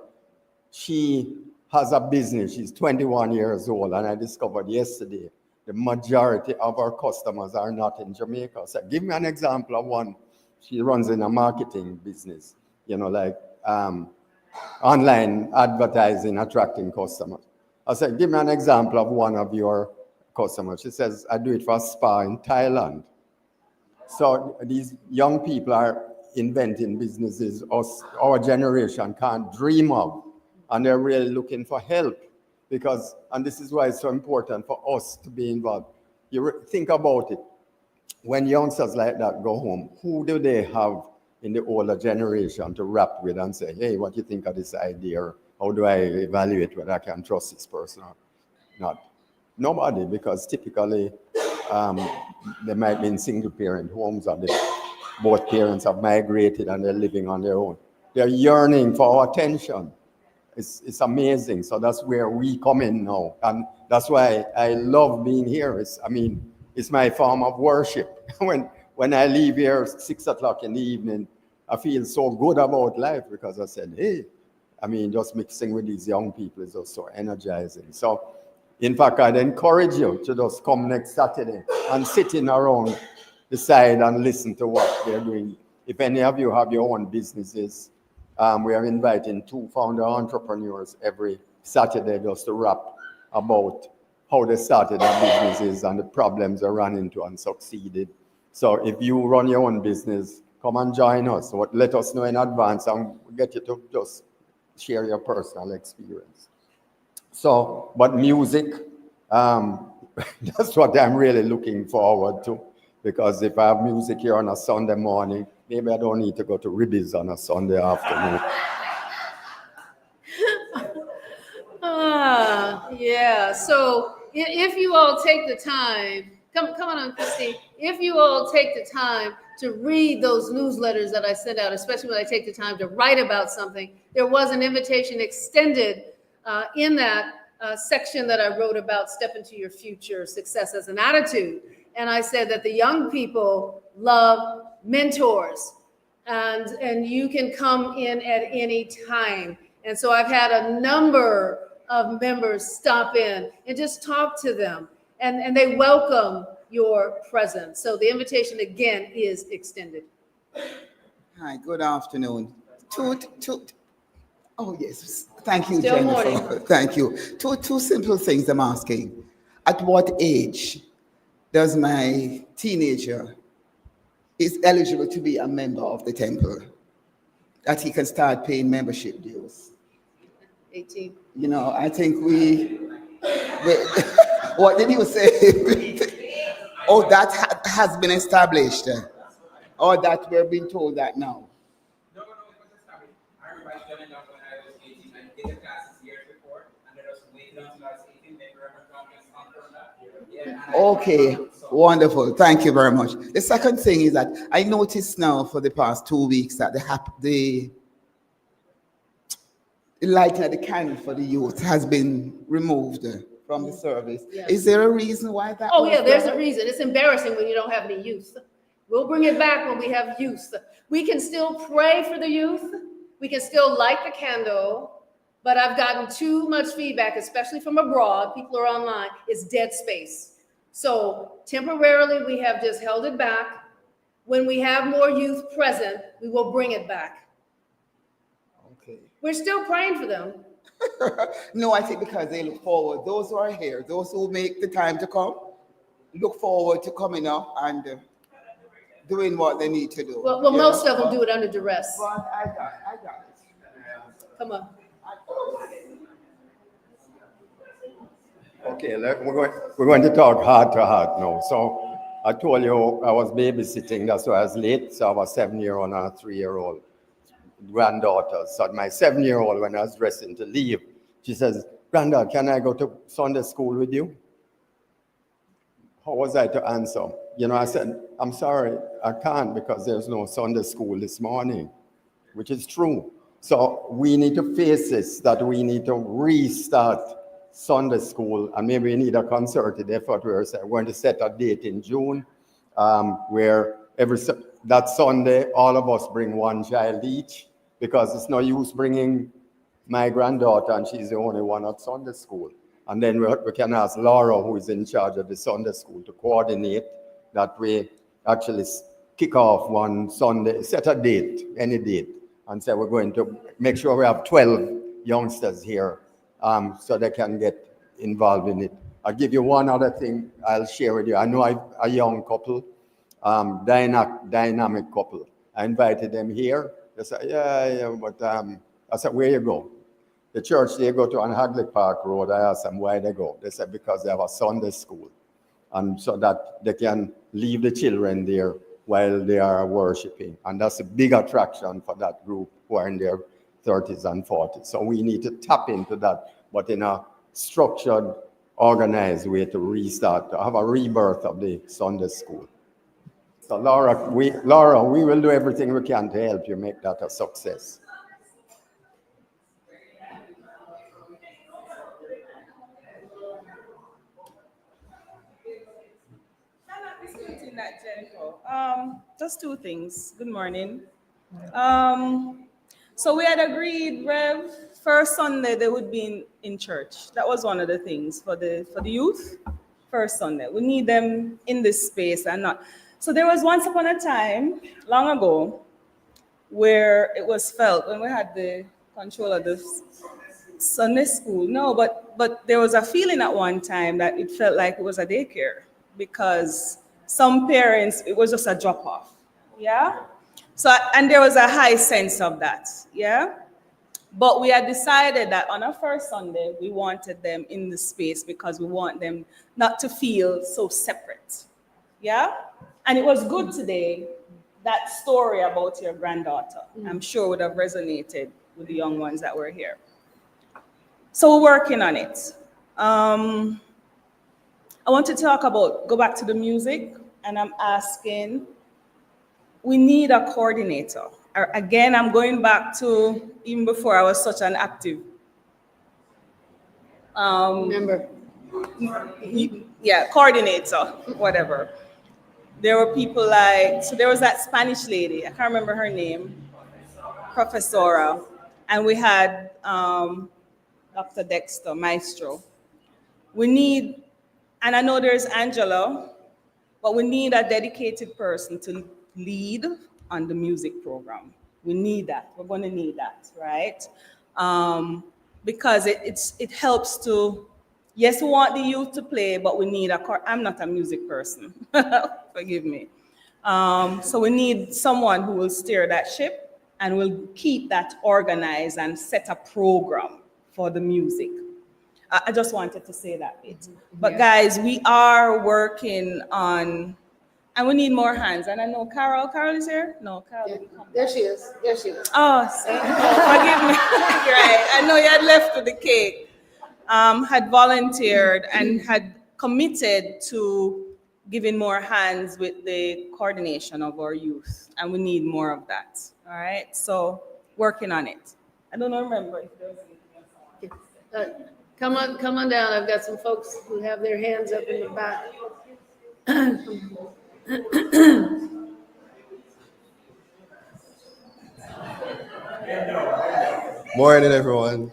She has a business. She's 21 years old, and I discovered yesterday the majority of our customers are not in Jamaica. So give me an example of one. She runs in a marketing business, you know, like online advertising, attracting customers. I said, give me an example of one of your customers. She says, I do it for a spa in Thailand. So these young people are inventing businesses our generation can't dream of. And they're really looking for help because, and this is why it's so important for us to be involved. Think about it. When youngsters like that go home, who do they have in the older generation to rap with and say, hey, what do you think of this idea? How do I evaluate whether I can trust this person or not? Nobody, because typically they might be in single parent homes and both parents have migrated and they're living on their own. They're yearning for our attention. It's amazing. So that's where we come in now. And that's why I love being here. It's my form of worship. When I leave here 6 o'clock in the evening, I feel so good about life because I said, hey, just mixing with these young people is just so energizing. So, in fact, I'd encourage you to just come next Saturday and sit in around the side and listen to what they're doing. If any of you have your own businesses, we are inviting 2 founder entrepreneurs every Saturday just to rap about how they started their businesses and the problems they ran into and succeeded. So if you run your own business, come and join us. Let us know in advance and get you to just share your personal experience. So, but music, that's what I'm really looking forward to. Because if I have music here on a Sunday morning, maybe I don't need to go to Ribby's on a Sunday afternoon. Yeah. So if you all take the time, come on, Christine. If you all take the time to read those newsletters that I send out, especially when I take the time to write about something, there was an invitation extended in that section that I wrote about step into your future, success as an attitude. And I said that the young people love mentors and you can come in at any time. And so I've had a number of members stop in and just talk to them and they welcome your presence. So the invitation again is extended. Hi, good afternoon. Oh yes, thank you, Still Jennifer. morning. Thank you. Two simple things I'm asking. At what age does my teenager is eligible to be a member of the temple? That he can start paying membership dues? 18. You know, I think we what did you say? Oh, that has been established. Or that we're being told that now. No, it was established. I remember I joined up when I was 18 and did the classes years before, and then I just waited until I was 18, then Okay, wonderful. Thank you very much. The second thing is that I noticed now for the past 2 weeks that the lighting at the candle for the youth has been removed from the service. Yeah. Is there a reason why that Oh, was yeah, there's a done? reason. It's embarrassing when you don't have any youth. We'll bring it back when we have youth. We can still pray for the youth. We can still light the candle, but I've gotten too much feedback, especially from abroad. People are online. It's dead space. So temporarily, we have just held it back. When we have more youth present, we will bring it back. Okay. We're still praying for them. No, I think because they look forward. Those who are here, those who make the time to come, look forward to coming up and doing what they need to do. Well, you know? most of them do it under duress. But I got it. Come on. Okay, we're going to talk heart to heart now. So I told you I was babysitting, that's why I was late. So I have a 7-year-old and a 3-year-old granddaughter. So my 7-year-old, when I was dressing to leave, she says, "Granddad, can I go to Sunday school with you?" How was I to answer? You know, I said, "I'm sorry, I can't because there's no Sunday school this morning," which is true. So we need to face this, that we need to restart Sunday school, and maybe we need a concerted effort where we're going to set a date in June, where that Sunday, all of us bring one child each, because it's no use bringing my granddaughter and she's the only one at Sunday school. And then we can ask Laura, who is in charge of the Sunday school, to coordinate that we actually kick off one Sunday, set a date, any date, and say we're going to make sure we have 12 youngsters here so they can get involved in it. I'll give you one other thing I'll share with you. I know a young couple, dynamic couple. I invited them here. They said, yeah, but I said, where you go? The church they go to on Hagley Park Road. I asked them why they go. They said because they have a Sunday school, and so that they can leave the children there while they are worshiping. And that's a big attraction for that group who are in their 30s and 40s. So we need to tap into that, but in a structured, organized way to restart, to have a rebirth of the Sunday school. So Laura, we will do everything we can to help you make that a success. Just two things. Good morning. So we had agreed, Rev, first Sunday they would be in church. That was one of the things for the youth. First Sunday, we need them in this space and not. So there was once upon a time, long ago, where it was felt when we had the control of the Sunday school. No, but there was a feeling at one time that it felt like it was a daycare, because some parents, it was just a drop off. Yeah. So, and there was a high sense of that. Yeah. But we had decided that on our first Sunday, we wanted them in the space because we want them not to feel so separate. Yeah. And it was good today, that story about your granddaughter, I'm sure would have resonated with the young ones that were here. So we're working on it. I want to go back to the music, and I'm asking, we need a coordinator. Again, I'm going back to even before I was such an active. Remember? Yeah, coordinator, whatever. There were people like, so there was that Spanish lady, I can't remember her name, Professora, and we had Dr. Dexter, Maestro. We need, and I know there's Angela, but we need a dedicated person to lead on the music program. We need that. We're going to need that, right? Because it helps to, yes, we want the youth to play, but we need I'm not a music person, forgive me. So we need someone who will steer that ship and will keep that organized and set a program for the music. I just wanted to say that bit. But guys, we are working on, and we need more hands. And I know Carol is here? No, Carol didn't come. There she is. There she is. Oh, forgive me. You're right. I know you had left with the cake. Had volunteered and had committed to giving more hands with the coordination of our youth. And we need more of that. All right. So working on it. I don't remember if there's anything else I want to say. Come on down. I've got some folks who have their hands up in the back. Morning, everyone.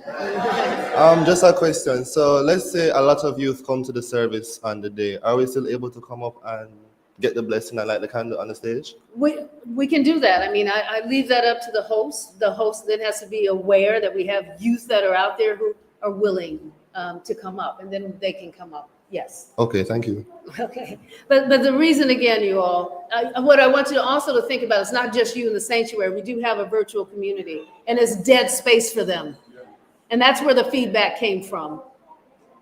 Just a question. So let's say a lot of youth come to the service on the day. Are we still able to come up and get the blessing and light the candle on the stage? We can do that. I mean, I leave that up to the host. The host then has to be aware that we have youth that are out there who are willing to come up, and then they can come up. Yes. Okay, thank you. Okay. But the reason, again, you all, what I want you also to think about is not just you in the sanctuary. We do have a virtual community, and it's dead space for them. And that's where the feedback came from.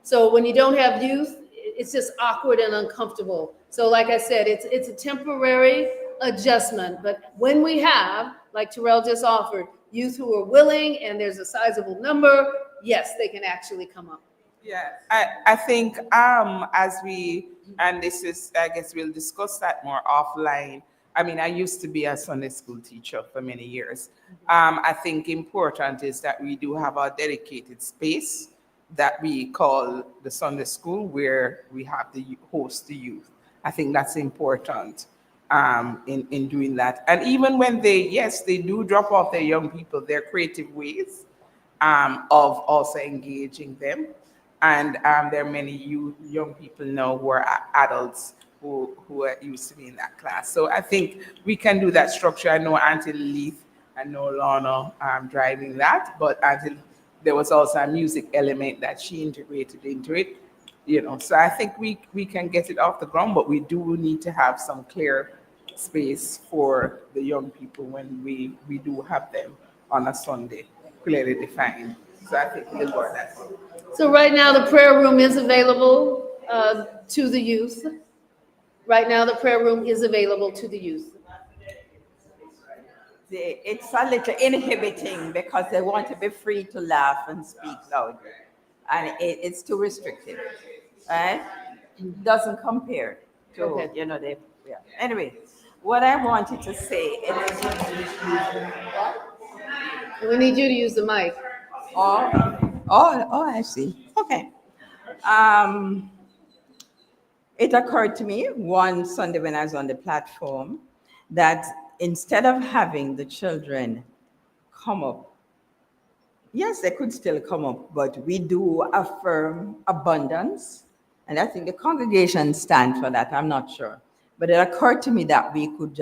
So when you don't have youth, it's just awkward and uncomfortable. So like I said, it's a temporary adjustment. But when we have, like Terrell just offered, youth who are willing and there's a sizable number, yes, they can actually come up. Yeah, I think as we, and this is, I guess we'll discuss that more offline. I mean, I used to be a Sunday school teacher for many years. I think important is that we do have a dedicated space that we call the Sunday school where we have the host the youth. I think that's important in doing that. And even when they do drop off their young people, there are creative ways of also engaging them. And there are many young people now who are adults who are used to be in that class. So I think we can do that structure. I know Auntie Leith and no Lorna driving that, but there was also a music element that she integrated into it. So I think we can get it off the ground, but we do need to have some clear space for the young people when we do have them on a Sunday, clearly defined. So I think we'll work that. So right now, the prayer room is available to the youth. Right now, the prayer room is available to the youth. It's a little inhibiting because they want to be free to laugh and speak loud. And it's too restrictive, right? It doesn't compare to, Okay. Anyway, what I wanted to say is... We need you to use the mic. Oh, I see. Okay. It occurred to me one Sunday when I was on the platform that instead of having the children come up, yes, they could still come up, but we do affirm abundance. And I think the congregation stands for that. I'm not sure. But it occurred to me that we could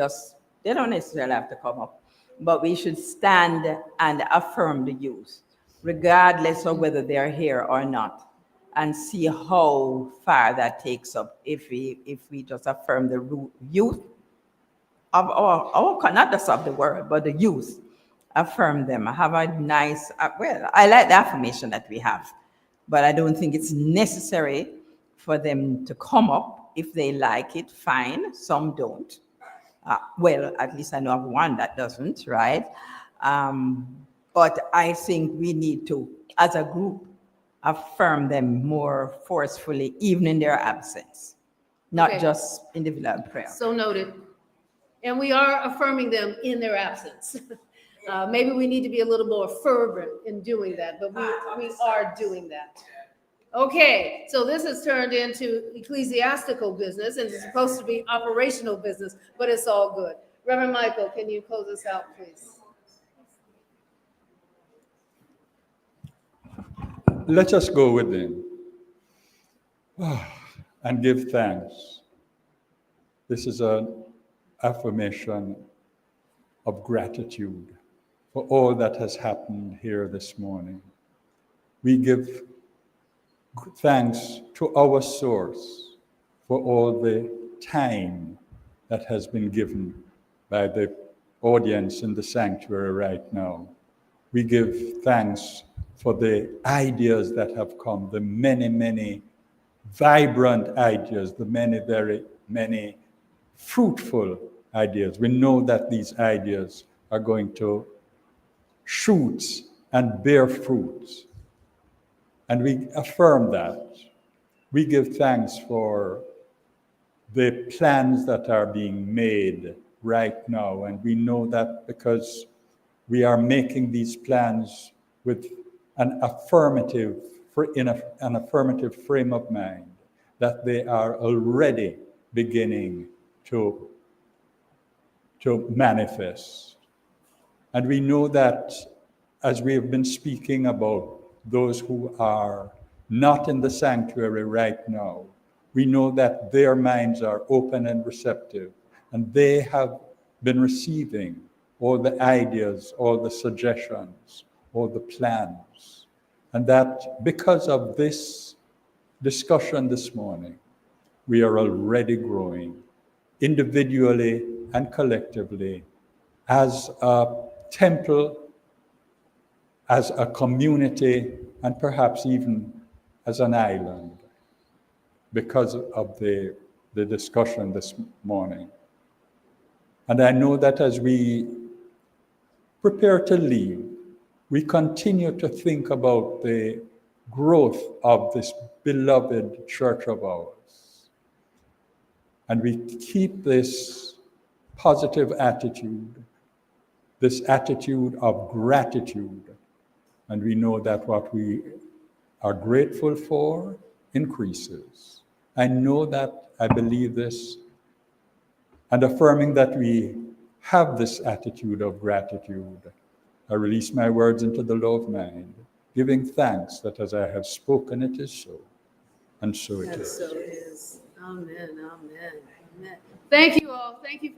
they don't necessarily have to come up, but we should stand and affirm the youth, regardless of whether they're here or not, and see how far that takes up if we just affirm the youth of our not just of the world, but the youth, affirm them. Have a nice, I like the affirmation that we have, but I don't think it's necessary for them to come up. If they like it, fine. Some don't. Well, at least I know of one that doesn't, right? But I think we need to, as a group, affirm them more forcefully, even in their absence, not just individual prayer. So noted. And we are affirming them in their absence. Maybe we need to be a little more fervent in doing that, but we are doing that. Okay, so this has turned into ecclesiastical business, and it's supposed to be operational business, but it's all good. Reverend Michael, can you close us out, please? Let us go within and give thanks. This is an affirmation of gratitude for all that has happened here this morning. We give thanks to our source for all the time that has been given by the audience in the sanctuary right now. We give thanks for the ideas that have come, the many, many vibrant ideas, the very many fruitful ideas. We know that these ideas are going to shoot and bear fruits. And we affirm that. We give thanks for the plans that are being made right now. And we know that because we are making these plans with an affirmative an affirmative frame of mind, that they are already beginning to manifest. And we know that as we have been speaking about those who are not in the sanctuary right now, we know that their minds are open and receptive, and they have been receiving all the ideas, all the suggestions, all the plans. And that because of this discussion this morning, we are already growing individually and collectively as a temple, as a community, and perhaps even as an island, because of the discussion this morning. And I know that as we prepare to leave, we continue to think about the growth of this beloved church of ours. And we keep this positive attitude, this attitude of gratitude. And we know that what we are grateful for increases. I know that, I believe this, and affirming that we have this attitude of gratitude, I release my words into the law of mind, giving thanks that as I have spoken, it is so, and so it And is. so it is. Amen, amen, amen. Thank you all. Thank you.